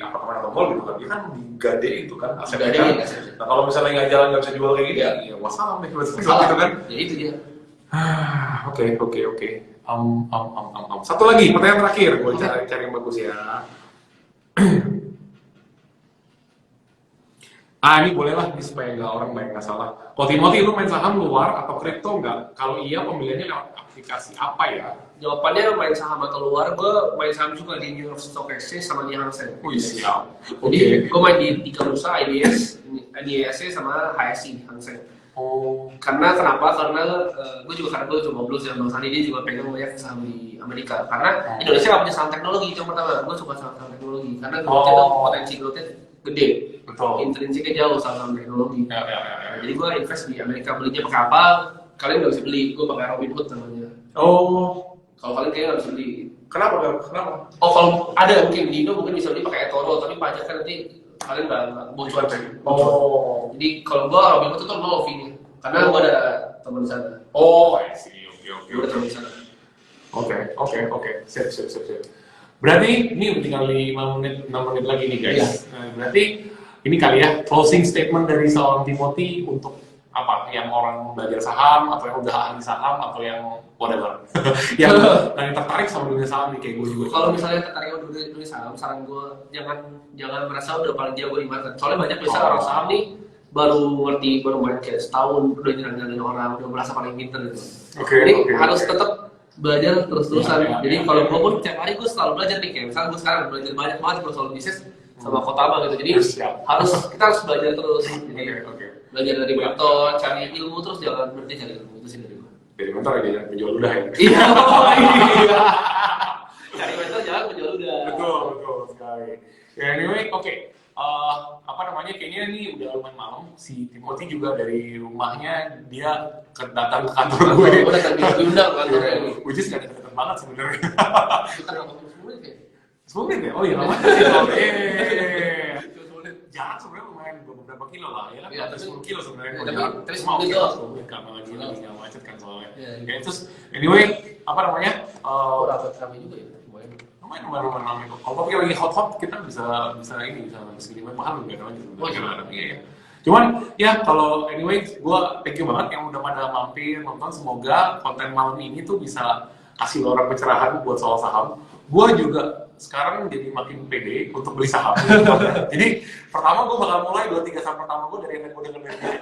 apartemen atau mall gitu kan, dia kan digade itu kan asetnya kan. Nah kalau misalnya nggak jalan nggak bisa jual kayak gini, ya masalah nih gitu kan. Ya itu dia. Oke. Satu lagi pertanyaan terakhir, gue cari yang bagus ya. Ini boleh lah, supaya nggak orang banyak nggak salah. Kalau Timothy, lu main saham luar atau kripto nggak? Kalau iya, pemilihannya lewat aplikasi apa ya? Jawabannya main saham atau luar, gue main saham juga di New York Stock Exchange sama di Hang Seng. Wih, siap. Jadi gue main di 3 bursa, IDSC sama HSI, Hang Seng. Karena kenapa? Karena gue juga ngobrol sama Bang Sandi, dia juga pegang banyak saham di Amerika. Karena Indonesia nggak punya saham teknologi, itu yang pertama. Gue suka saham teknologi, karena potensi growth-nya gede. Betul. Intrinsiknya jauh saham teknologi. Ya. Jadi gue invest di Amerika, belinya pakai apa? Kalian nggak bisa beli, gue pakai Robinhood namanya. Kalau kalian kayaknya nggak bisa beli. Kenapa? Kalau ada mungkin di Indo mungkin bisa beli pakai eToro, tapi pajaknya nanti kalian nggak bocor. Jadi kalau gue Robinhood itu nol fee-nya, karena gue ada teman di sana. I see. Gue ada teman di sana. Oke. Siap. Berarti ini tinggal 6 menit lagi nih guys. Berarti ini kali ya closing statement dari seorang Timothy untuk apa yang orang belajar saham atau yang udah ahli saham atau yang whatever yang tertarik sama dunia saham nih kayak gue juga. Kalau misalnya tertarik sama dunia saham, saran gue jangan merasa udah paling jago di market. Soalnya banyak biasa orang saham nih baru ngerti, baru main kayak setahun udah nyerang-nyerangin orang, udah merasa paling pinter gitu. Jadi harus tetap belajar terus-terusan. Jadi kalau gue pun tiap hari gue selalu belajar nih, kayak misalnya gue sekarang belajar banyak banget kalau soal bisnis sama Kotama gitu. Jadi kita harus belajar terus. Jadi belajar dari mentor, cari ilmu terus, jangan berhenti cari ilmu, itu sih dari gue. Jadi mentor aja jangan penjual udah ya. Iya. Cari mentor jangan penjual udah. Betul sekali. Ya anyway, apa namanya, kayaknya nih udah lumayan malam. Si Timothy juga dari rumahnya dia datang ke kantor gue. Gue datang diundang ke kantornya ini. Which is gak deket banget sebenarnya. Kita nggak ngomong 10 menit ya? 10 menit ya? Oh iya, lama sih. Jarak sebenarnya lumayan beberapa kilo lah ya. Iya, tapi 10 kilo sebenarnya. Tapi 10 menit doang. 10 menit karena lagi nggak macet kan soalnya. Iya. Terus anyway, apa namanya? Rapat juga ya. Lumayan ramai kok. Kalau topiknya lagi hot kita bisa segini mahal nggak ada lagi. Iya. Cuman ya kalau anyway, gue thank you banget yang udah pada mampir nonton. Semoga konten malam ini tuh bisa kasih orang pencerahan buat soal saham. Gue juga sekarang jadi makin pede untuk beli saham. Jadi pertama gue bakal mulai 2-3 saham pertama gue dari yang gue denger dari